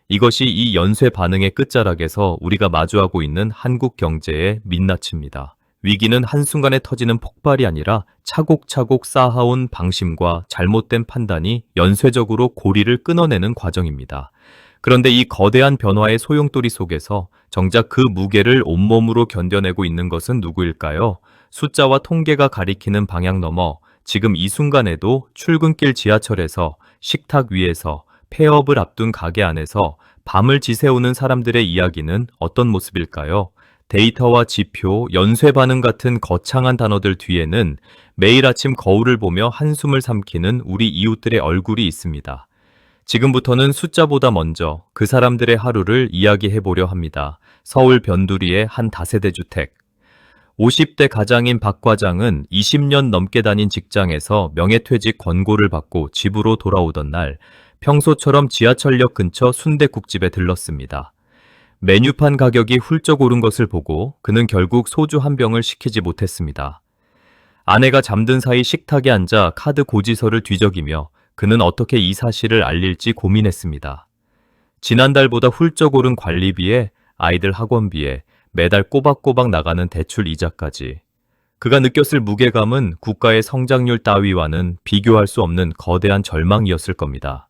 A: 이것이 이 연쇄 반응의 끝자락에서 우리가 마주하고 있는 한국 경제의 민낯입니다. 위기는 한순간에 터지는 폭발이 아니라 차곡차곡 쌓아온 방심과 잘못된 판단이 연쇄적으로 고리를 끊어내는 과정입니다. 그런데 이 거대한 변화의 소용돌이 속에서 정작 그 무게를 온몸으로 견뎌내고 있는 것은 누구일까요? 숫자와 통계가 가리키는 방향 너머 지금 이 순간에도 출근길 지하철에서 식탁 위에서 폐업을 앞둔 가게 안에서 밤을 지새우는 사람들의 이야기는 어떤 모습일까요? 데이터와 지표, 연쇄 반응 같은 거창한 단어들 뒤에는 매일 아침 거울을 보며 한숨을 삼키는 우리 이웃들의 얼굴이 있습니다. 지금부터는 숫자보다 먼저 그 사람들의 하루를 이야기해 보려 합니다. 서울 변두리의 한 다세대 주택. 50대 가장인 박 과장은 20년 넘게 다닌 직장에서 명예퇴직 권고를 받고 집으로 돌아오던 날 평소처럼 지하철역 근처 순댓국집에 들렀습니다. 메뉴판 가격이 훌쩍 오른 것을 보고 그는 결국 소주 한 병을 시키지 못했습니다. 아내가 잠든 사이 식탁에 앉아 카드 고지서를 뒤적이며 그는 어떻게 이 사실을 알릴지 고민했습니다. 지난달보다 훌쩍 오른 관리비에 아이들 학원비에 매달 꼬박꼬박 나가는 대출 이자까지. 그가 느꼈을 무게감은 국가의 성장률 따위와는 비교할 수 없는 거대한 절망이었을 겁니다.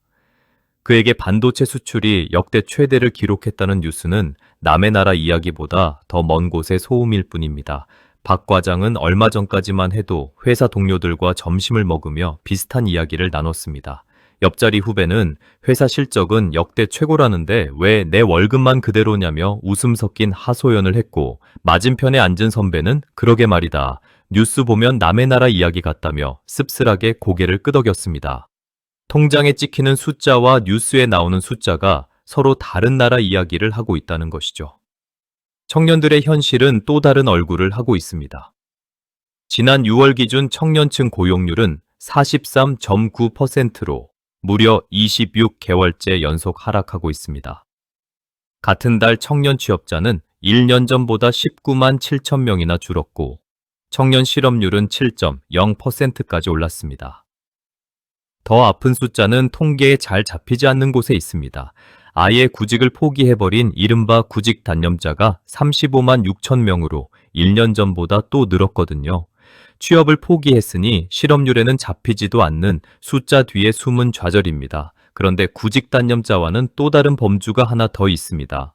A: 그에게 반도체 수출이 역대 최대를 기록했다는 뉴스는 남의 나라 이야기보다 더 먼 곳의 소음일 뿐입니다. 박 과장은 얼마 전까지만 해도 회사 동료들과 점심을 먹으며 비슷한 이야기를 나눴습니다. 옆자리 후배는 회사 실적은 역대 최고라는데 왜 내 월급만 그대로냐며 웃음 섞인 하소연을 했고, 맞은편에 앉은 선배는 그러게 말이다. 뉴스 보면 남의 나라 이야기 같다며 씁쓸하게 고개를 끄덕였습니다. 통장에 찍히는 숫자와 뉴스에 나오는 숫자가 서로 다른 나라 이야기를 하고 있다는 것이죠. 청년들의 현실은 또 다른 얼굴을 하고 있습니다. 지난 6월 기준 청년층 고용률은 43.9%로 무려 26개월째 연속 하락하고 있습니다. 같은 달 청년 취업자는 1년 전보다 19만 7천 명이나 줄었고 청년 실업률은 7.0%까지 올랐습니다. 더 아픈 숫자는 통계에 잘 잡히지 않는 곳에 있습니다. 아예 구직을 포기해버린 이른바 구직 단념자가 35만 6천 명으로 1년 전보다 또 늘었거든요. 취업을 포기했으니 실업률에는 잡히지도 않는 숫자 뒤에 숨은 좌절입니다. 그런데 구직 단념자와는 또 다른 범주가 하나 더 있습니다.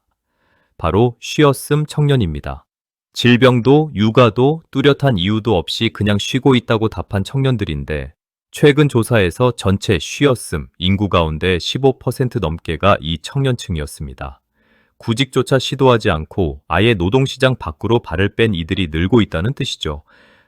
A: 바로 쉬었음 청년입니다. 질병도 육아도 뚜렷한 이유도 없이 그냥 쉬고 있다고 답한 청년들인데 최근 조사에서 전체 쉬었음 인구 가운데 15% 넘게가 이 청년층이었습니다. 구직조차 시도하지 않고 아예 노동시장 밖으로 발을 뺀 이들이 늘고 있다는 뜻이죠.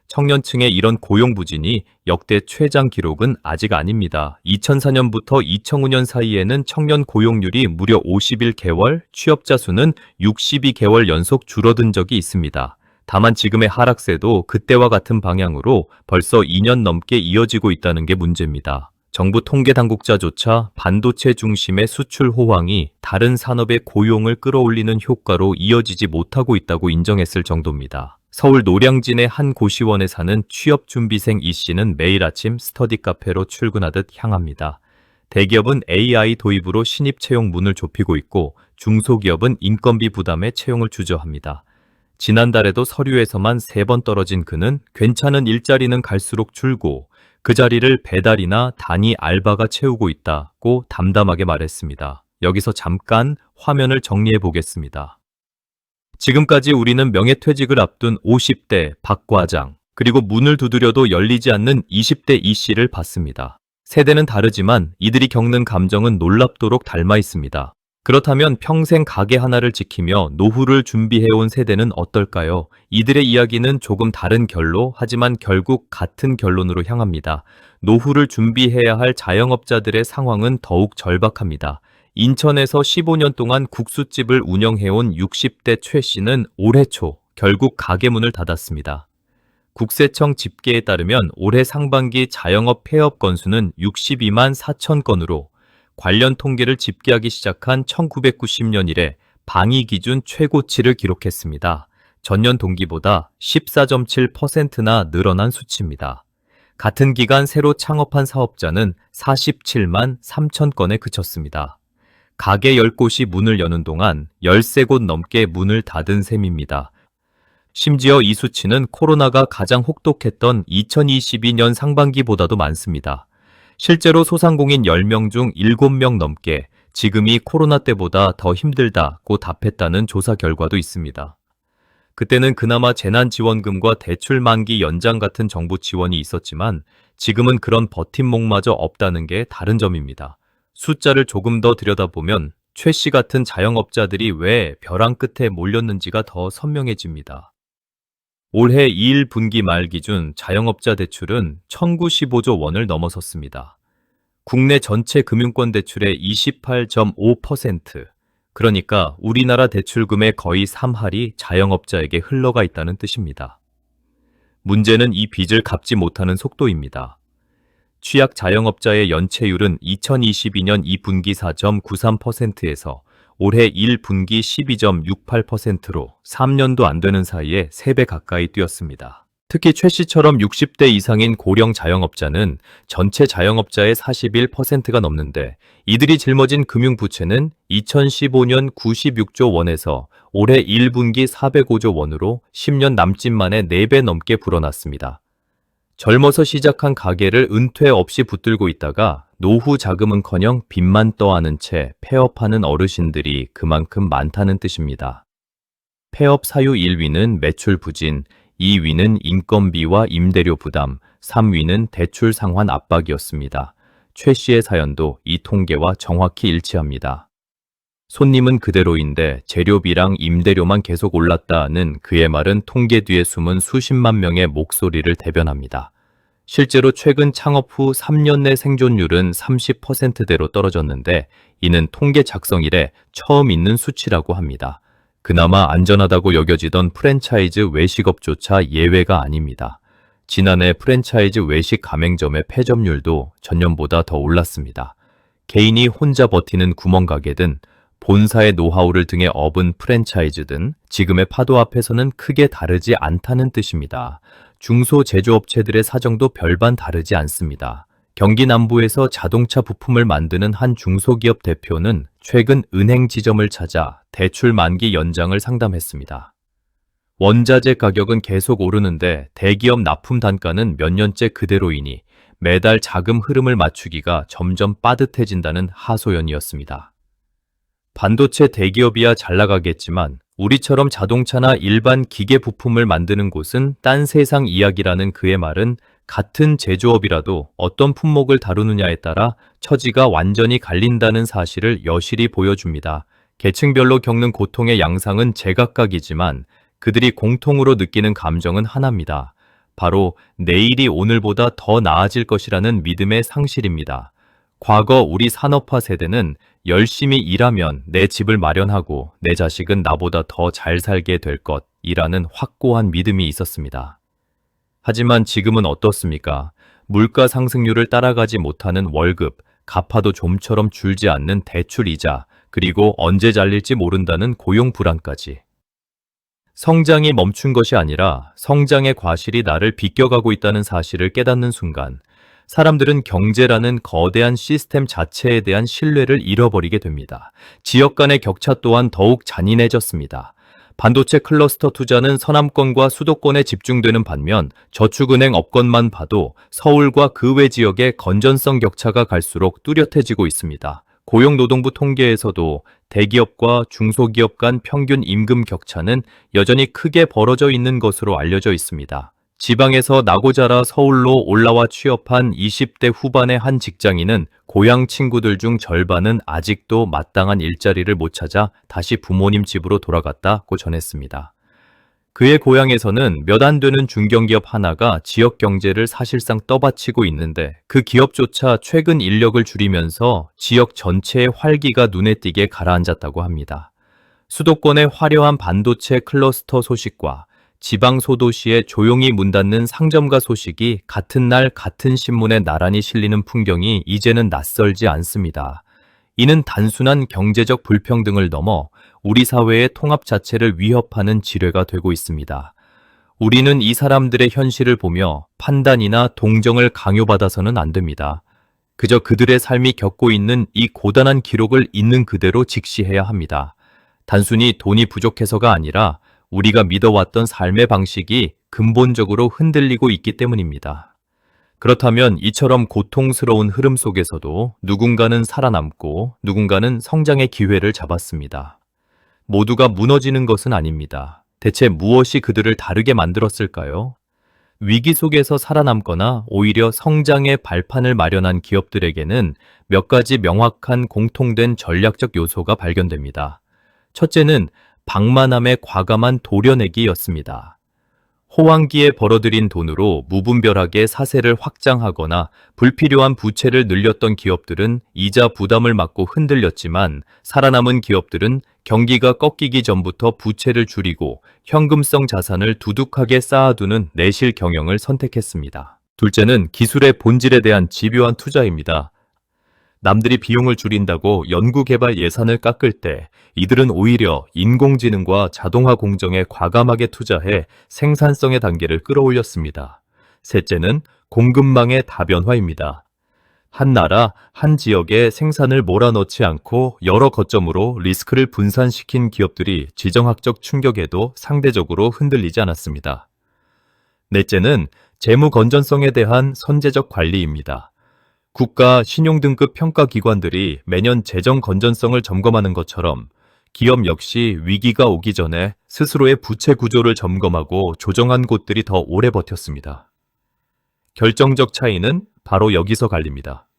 A: 청년층의 이런 고용 부진이 역대 최장 기록은 아직 아닙니다. 2004년부터 2005년 사이에는 청년 고용률이 무려 51개월, 취업자 수는 62개월 연속 줄어든 적이 있습니다. 다만 지금의 하락세도 그때와 같은 방향으로 벌써 2년 넘게 이어지고 있다는 게 문제입니다. 정부 통계 당국자조차 반도체 중심의 수출 호황이 다른 산업의 고용을 끌어올리는 효과로 이어지지 못하고 있다고 인정했을 정도입니다. 서울 노량진의 한 고시원에 사는 취업준비생 이 씨는 매일 아침 스터디 카페로 출근하듯 향합니다. 대기업은 AI 도입으로 신입 채용 문을 좁히고 있고 중소기업은 인건비 부담에 채용을 주저합니다. 지난달에도 서류에서만 3번 떨어진 그는 괜찮은 일자리는 갈수록 줄고 그 자리를 배달이나 단위 알바가 채우고 있다고 담담하게 말했습니다. 여기서 잠깐 화면을 정리해 보겠습니다. 지금까지 우리는 명예퇴직을 앞둔 50대 박 과장, 그리고 문을 두드려도 열리지 않는 20대 이 씨를 봤습니다. 세대는 다르지만 이들이 겪는 감정은 놀랍도록 닮아 있습니다. 그렇다면 평생 가게 하나를 지키며 노후를 준비해온 세대는 어떨까요? 이들의 이야기는 조금 다른 결로, 하지만 결국 같은 결론으로 향합니다. 노후를 준비해야 할 자영업자들의 상황은 더욱 절박합니다. 인천에서 15년 동안 국수집을 운영해온 60대 최 씨는 올해 초 결국 가게 문을 닫았습니다. 국세청 집계에 따르면 올해 상반기 자영업 폐업 건수는 62만 4천 건으로 관련 통계를 집계하기 시작한 1990년 이래 방위 기준 최고치를 기록했습니다. 전년 동기보다 14.7%나 늘어난 수치입니다. 같은 기간 새로 창업한 사업자는 47만 3천 건에 그쳤습니다. 가게 10곳이 문을 여는 동안 13곳 넘게 문을 닫은 셈입니다. 심지어 이 수치는 코로나가 가장 혹독했던 2022년 상반기보다도 많습니다. 실제로 소상공인 10명 중 7명 넘게 지금이 코로나 때보다 더 힘들다고 답했다는 조사 결과도 있습니다. 그때는 그나마 재난지원금과 대출 만기 연장 같은 정부 지원이 있었지만 지금은 그런 버팀목마저 없다는 게 다른 점입니다. 숫자를 조금 더 들여다보면 최 씨 같은 자영업자들이 왜 벼랑 끝에 몰렸는지가 더 선명해집니다. 올해 2분기 말 기준 자영업자 대출은 1,095조 원을 넘어섰습니다. 국내 전체 금융권 대출의 28.5%, 그러니까 우리나라 대출금의 거의 3할이 자영업자에게 흘러가 있다는 뜻입니다. 문제는 이 빚을 갚지 못하는 속도입니다. 취약 자영업자의 연체율은 2022년 2분기 4.93%에서 올해 1분기 12.68%로 3년도 안 되는 사이에 3배 가까이 뛰었습니다. 특히 최 씨처럼 60대 이상인 고령 자영업자는 전체 자영업자의 41%가 넘는데 이들이 짊어진 금융부채는 2015년 96조 원에서 올해 1분기 405조 원으로 10년 남짓 만에 4배 넘게 불어났습니다. 젊어서 시작한 가게를 은퇴 없이 붙들고 있다가 노후 자금은커녕 빚만 떠안은 채 폐업하는 어르신들이 그만큼 많다는 뜻입니다. 폐업 사유 1위는 매출 부진, 2위는 인건비와 임대료 부담, 3위는 대출 상환 압박이었습니다. 최 씨의 사연도 이 통계와 정확히 일치합니다. 손님은 그대로인데 재료비랑 임대료만 계속 올랐다는 그의 말은 통계 뒤에 숨은 수십만 명의 목소리를 대변합니다. 실제로 최근 창업 후 3년 내 생존율은 30%대로 떨어졌는데 이는 통계 작성 이래 처음 있는 수치라고 합니다. 그나마 안전하다고 여겨지던 프랜차이즈 외식업조차 예외가 아닙니다. 지난해 프랜차이즈 외식 가맹점의 폐점률도 전년보다 더 올랐습니다. 개인이 혼자 버티는 구멍가게든 본사의 노하우를 등에 업은 프랜차이즈든 지금의 파도 앞에서는 크게 다르지 않다는 뜻입니다. 중소제조업체들의 사정도 별반 다르지 않습니다. 경기 남부에서 자동차 부품을 만드는 한 중소기업 대표는 최근 은행 지점을 찾아 대출 만기 연장을 상담했습니다. 원자재 가격은 계속 오르는데 대기업 납품 단가는 몇 년째 그대로이니 매달 자금 흐름을 맞추기가 점점 빠듯해진다는 하소연이었습니다. 반도체 대기업이야 잘 나가겠지만 우리처럼 자동차나 일반 기계 부품을 만드는 곳은 딴 세상 이야기라는 그의 말은 같은 제조업이라도 어떤 품목을 다루느냐에 따라 처지가 완전히 갈린다는 사실을 여실히 보여줍니다. 계층별로 겪는 고통의 양상은 제각각이지만 그들이 공통으로 느끼는 감정은 하나입니다. 바로 내일이 오늘보다 더 나아질 것이라는 믿음의 상실입니다. 과거 우리 산업화 세대는 열심히 일하면 내 집을 마련하고 내 자식은 나보다 더 잘 살게 될 것이라는 확고한 믿음이 있었습니다. 하지만 지금은 어떻습니까? 물가 상승률을 따라가지 못하는 월급, 갚아도 좀처럼 줄지 않는 대출 이자, 그리고 언제 잘릴지 모른다는 고용 불안까지. 성장이 멈춘 것이 아니라 성장의 과실이 나를 비껴가고 있다는 사실을 깨닫는 순간 사람들은 경제라는 거대한 시스템 자체에 대한 신뢰를 잃어버리게 됩니다. 지역 간의 격차 또한 더욱 잔인해졌습니다. 반도체 클러스터 투자는 서남권과 수도권에 집중되는 반면 저축은행 업권만 봐도 서울과 그 외 지역의 건전성 격차가 갈수록 뚜렷해지고 있습니다. 고용노동부 통계에서도 대기업과 중소기업 간 평균 임금 격차는 여전히 크게 벌어져 있는 것으로 알려져 있습니다. 지방에서 나고 자라 서울로 올라와 취업한 20대 후반의 한 직장인은 고향 친구들 중 절반은 아직도 마땅한 일자리를 못 찾아 다시 부모님 집으로 돌아갔다고 전했습니다. 그의 고향에서는 몇 안 되는 중견기업 하나가 지역 경제를 사실상 떠받치고 있는데 그 기업조차 최근 인력을 줄이면서 지역 전체의 활기가 눈에 띄게 가라앉았다고 합니다. 수도권의 화려한 반도체 클러스터 소식과 지방 소도시에 조용히 문 닫는 상점가 소식이 같은 날 같은 신문에 나란히 실리는 풍경이 이제는 낯설지 않습니다. 이는 단순한 경제적 불평등을 넘어 우리 사회의 통합 자체를 위협하는 지뢰가 되고 있습니다. 우리는 이 사람들의 현실을 보며 판단이나 동정을 강요받아서는 안 됩니다. 그저 그들의 삶이 겪고 있는 이 고단한 기록을 있는 그대로 직시해야 합니다. 단순히 돈이 부족해서가 아니라 우리가 믿어왔던 삶의 방식이 근본적으로 흔들리고 있기 때문입니다. 그렇다면 이처럼 고통스러운 흐름 속에서도 누군가는 살아남고 누군가는 성장의 기회를 잡았습니다. 모두가 무너지는 것은 아닙니다. 대체 무엇이 그들을 다르게 만들었을까요? 위기 속에서 살아남거나 오히려 성장의 발판을 마련한 기업들에게는 몇 가지 명확한 공통된 전략적 요소가 발견됩니다. 첫째는 방만함의 과감한 도려내기였습니다. 호황기에 벌어들인 돈으로 무분별하게 사세를 확장하거나 불필요한 부채를 늘렸던 기업들은 이자 부담을 맞고 흔들렸지만 살아남은 기업들은 경기가 꺾이기 전부터 부채를 줄이고 현금성 자산을 두둑하게 쌓아두는 내실 경영을 선택했습니다. 둘째는 기술의 본질에 대한 집요한 투자입니다. 남들이 비용을 줄인다고 연구개발 예산을 깎을 때 이들은 오히려 인공지능과 자동화 공정에 과감하게 투자해 생산성의 단계를 끌어올렸습니다. 셋째는 공급망의 다변화입니다. 한 나라, 한 지역에 생산을 몰아넣지 않고 여러 거점으로 리스크를 분산시킨 기업들이 지정학적 충격에도 상대적으로 흔들리지 않았습니다. 넷째는 재무 건전성에 대한 선제적 관리입니다. 국가 신용등급 평가기관들이 매년 재정 건전성을 점검하는 것처럼 기업 역시 위기가 오기 전에 스스로의 부채 구조를 점검하고 조정한 곳들이 더 오래 버텼습니다. 결정적 차이는 바로 여기서 갈립니다.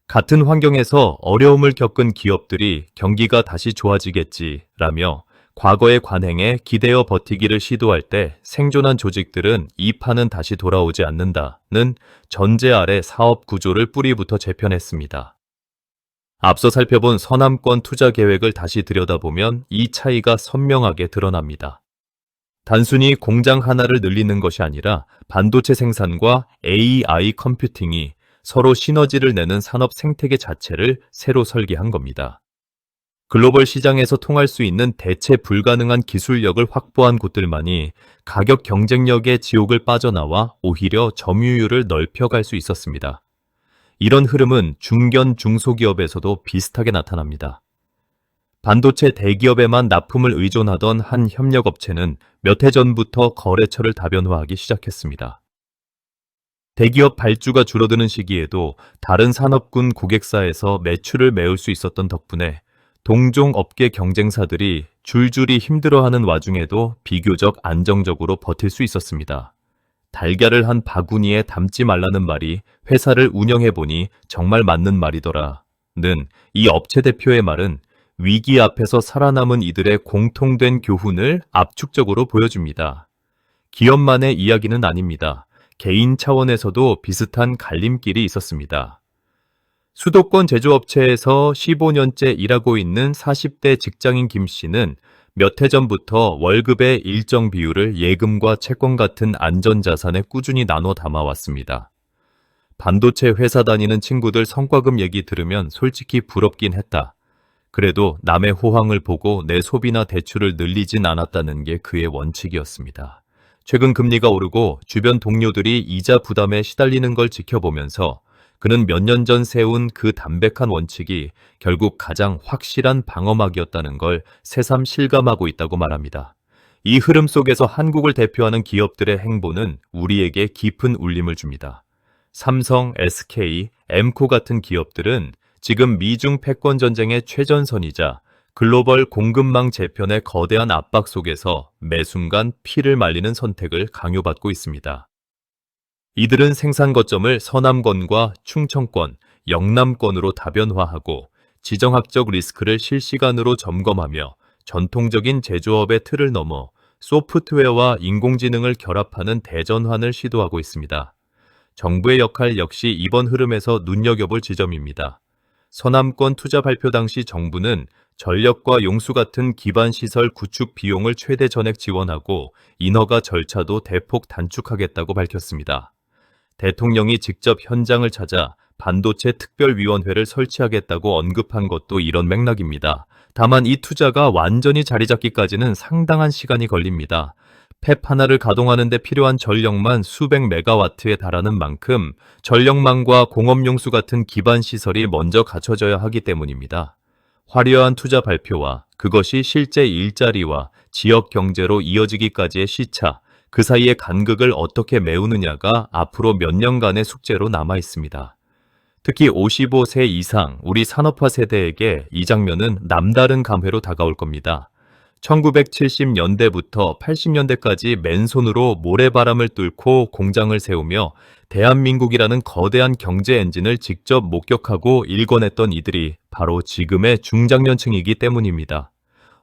A: 같은 환경에서 어려움을 겪은 기업들이 경기가 다시 좋아지겠지라며 과거의 관행에 기대어 버티기를 시도할 때 생존한 조직들은 이 판은 다시 돌아오지 않는다는 전제 아래 사업 구조를 뿌리부터 재편했습니다. 앞서 살펴본 서남권 투자 계획을 다시 들여다보면 이 차이가 선명하게 드러납니다. 단순히 공장 하나를 늘리는 것이 아니라 반도체 생산과 AI 컴퓨팅이 서로 시너지를 내는 산업 생태계 자체를 새로 설계한 겁니다. 글로벌 시장에서 통할 수 있는 대체 불가능한 기술력을 확보한 곳들만이 가격 경쟁력의 지옥을 빠져나와 오히려 점유율을 넓혀갈 수 있었습니다. 이런 흐름은 중견 중소기업에서도 비슷하게 나타납니다. 반도체 대기업에만 납품을 의존하던 한 협력업체는 몇 해 전부터 거래처를 다변화하기 시작했습니다. 대기업 발주가 줄어드는 시기에도 다른 산업군 고객사에서 매출을 메울 수 있었던 덕분에 동종 업계 경쟁사들이 줄줄이 힘들어하는 와중에도 비교적 안정적으로 버틸 수 있었습니다. 달걀을 한 바구니에 담지 말라는 말이 회사를 운영해보니 정말 맞는 말이더라는 이 업체 대표의 말은 위기 앞에서 살아남은 이들의 공통된 교훈을 압축적으로 보여줍니다. 기업만의 이야기는 아닙니다. 개인 차원에서도 비슷한 갈림길이 있었습니다. 수도권 제조업체에서 15년째 일하고 있는 40대 직장인 김 씨는 몇 해 전부터 월급의 일정 비율을 예금과 채권 같은 안전자산에 꾸준히 나눠 담아왔습니다. 반도체 회사 다니는 친구들 성과금 얘기 들으면 솔직히 부럽긴 했다. 그래도 남의 호황을 보고 내 소비나 대출을 늘리진 않았다는 게 그의 원칙이었습니다. 최근 금리가 오르고 주변 동료들이 이자 부담에 시달리는 걸 지켜보면서 그는 몇 년 전 세운 그 담백한 원칙이 결국 가장 확실한 방어막이었다는 걸 새삼 실감하고 있다고 말합니다. 이 흐름 속에서 한국을 대표하는 기업들의 행보는 우리에게 깊은 울림을 줍니다. 삼성, SK, 엠코 같은 기업들은 지금 미중 패권 전쟁의 최전선이자 글로벌 공급망 재편의 거대한 압박 속에서 매 순간 피를 말리는 선택을 강요받고 있습니다. 이들은 생산 거점을 서남권과 충청권, 영남권으로 다변화하고 지정학적 리스크를 실시간으로 점검하며 전통적인 제조업의 틀을 넘어 소프트웨어와 인공지능을 결합하는 대전환을 시도하고 있습니다. 정부의 역할 역시 이번 흐름에서 눈여겨볼 지점입니다. 서남권 투자 발표 당시 정부는 전력과 용수 같은 기반 시설 구축 비용을 최대 전액 지원하고 인허가 절차도 대폭 단축하겠다고 밝혔습니다. 대통령이 직접 현장을 찾아 반도체 특별위원회를 설치하겠다고 언급한 것도 이런 맥락입니다. 다만 이 투자가 완전히 자리 잡기까지는 상당한 시간이 걸립니다. 팹 하나를 가동하는 데 필요한 전력만 수백 메가와트에 달하는 만큼 전력망과 공업용수 같은 기반 시설이 먼저 갖춰져야 하기 때문입니다. 화려한 투자 발표와 그것이 실제 일자리와 지역 경제로 이어지기까지의 시차, 그 사이의 간극을 어떻게 메우느냐가 앞으로 몇 년간의 숙제로 남아 있습니다. 특히 55세 이상 우리 산업화 세대에게 이 장면은 남다른 감회로 다가올 겁니다. 1970년대부터 80년대까지 맨손으로 모래바람을 뚫고 공장을 세우며 대한민국이라는 거대한 경제 엔진을 직접 목격하고 일궈냈던 이들이 바로 지금의 중장년층이기 때문입니다.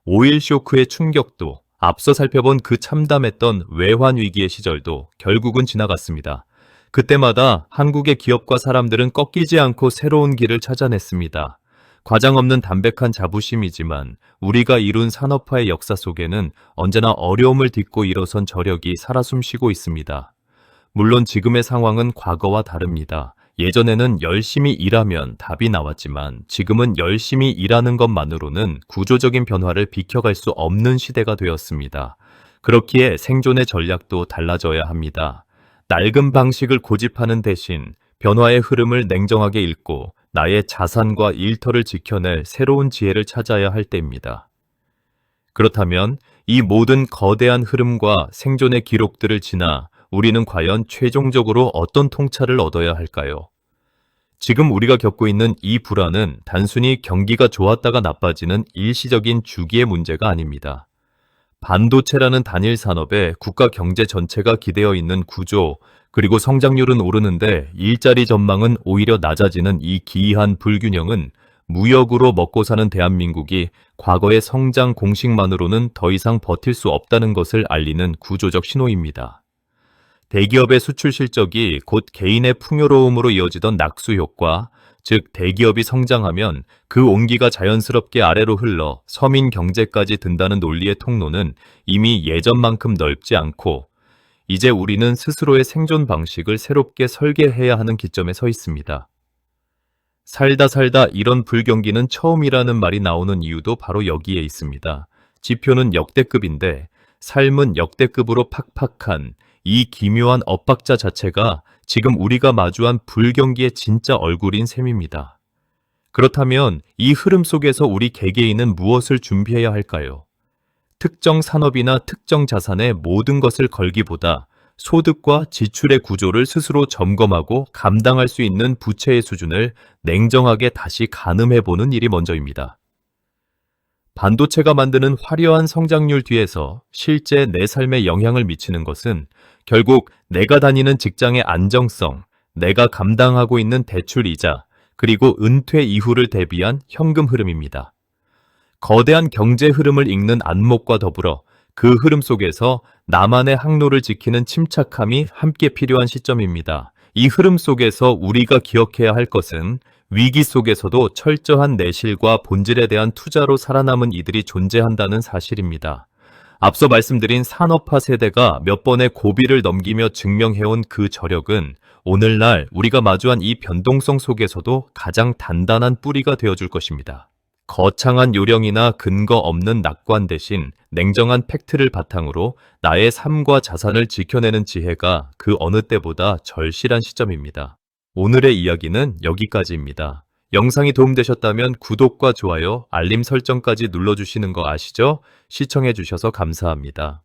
A: 오일 쇼크의 충격도 앞서 살펴본 그 참담했던 외환 위기의 시절도 결국은 지나갔습니다. 그때마다 한국의 기업과 사람들은 꺾이지 않고 새로운 길을 찾아냈습니다. 과장 없는 담백한 자부심이지만 우리가 이룬 산업화의 역사 속에는 언제나 어려움을 딛고 일어선 저력이 살아 숨쉬고 있습니다. 물론 지금의 상황은 과거와 다릅니다. 예전에는 열심히 일하면 답이 나왔지만 지금은 열심히 일하는 것만으로는 구조적인 변화를 비켜갈 수 없는 시대가 되었습니다. 그렇기에 생존의 전략도 달라져야 합니다. 낡은 방식을 고집하는 대신 변화의 흐름을 냉정하게 읽고 나의 자산과 일터를 지켜낼 새로운 지혜를 찾아야 할 때입니다. 그렇다면 이 모든 거대한 흐름과 생존의 기록들을 지나 우리는 과연 최종적으로 어떤 통찰을 얻어야 할까요? 지금 우리가 겪고 있는 이 불안은 단순히 경기가 좋았다가 나빠지는 일시적인 주기의 문제가 아닙니다. 반도체라는 단일 산업에 국가 경제 전체가 기대어 있는 구조, 그리고 성장률은 오르는데 일자리 전망은 오히려 낮아지는 이 기이한 불균형은 무역으로 먹고 사는 대한민국이 과거의 성장 공식만으로는 더 이상 버틸 수 없다는 것을 알리는 구조적 신호입니다. 대기업의 수출 실적이 곧 개인의 풍요로움으로 이어지던 낙수 효과, 즉 대기업이 성장하면 그 온기가 자연스럽게 아래로 흘러 서민 경제까지 든다는 논리의 통로는 이미 예전만큼 넓지 않고 이제 우리는 스스로의 생존 방식을 새롭게 설계해야 하는 기점에 서 있습니다. 살다 이런 불경기는 처음이라는 말이 나오는 이유도 바로 여기에 있습니다. 지표는 역대급인데 삶은 역대급으로 팍팍한 이 기묘한 엇박자 자체가 지금 우리가 마주한 불경기의 진짜 얼굴인 셈입니다. 그렇다면 이 흐름 속에서 우리 개개인은 무엇을 준비해야 할까요? 특정 산업이나 특정 자산에 모든 것을 걸기보다 소득과 지출의 구조를 스스로 점검하고 감당할 수 있는 부채의 수준을 냉정하게 다시 가늠해보는 일이 먼저입니다. 반도체가 만드는 화려한 성장률 뒤에서 실제 내 삶에 영향을 미치는 것은 결국 내가 다니는 직장의 안정성, 내가 감당하고 있는 대출 이자, 그리고 은퇴 이후를 대비한 현금 흐름입니다. 거대한 경제 흐름을 읽는 안목과 더불어 그 흐름 속에서 나만의 항로를 지키는 침착함이 함께 필요한 시점입니다. 이 흐름 속에서 우리가 기억해야 할 것은 위기 속에서도 철저한 내실과 본질에 대한 투자로 살아남은 이들이 존재한다는 사실입니다. 앞서 말씀드린 산업화 세대가 몇 번의 고비를 넘기며 증명해온 그 저력은 오늘날 우리가 마주한 이 변동성 속에서도 가장 단단한 뿌리가 되어줄 것입니다. 거창한 요령이나 근거 없는 낙관 대신 냉정한 팩트를 바탕으로 나의 삶과 자산을 지켜내는 지혜가 그 어느 때보다 절실한 시점입니다. 오늘의 이야기는 여기까지입니다. 영상이 도움되셨다면 구독과 좋아요, 알림 설정까지 눌러주시는 거 아시죠? 시청해주셔서 감사합니다.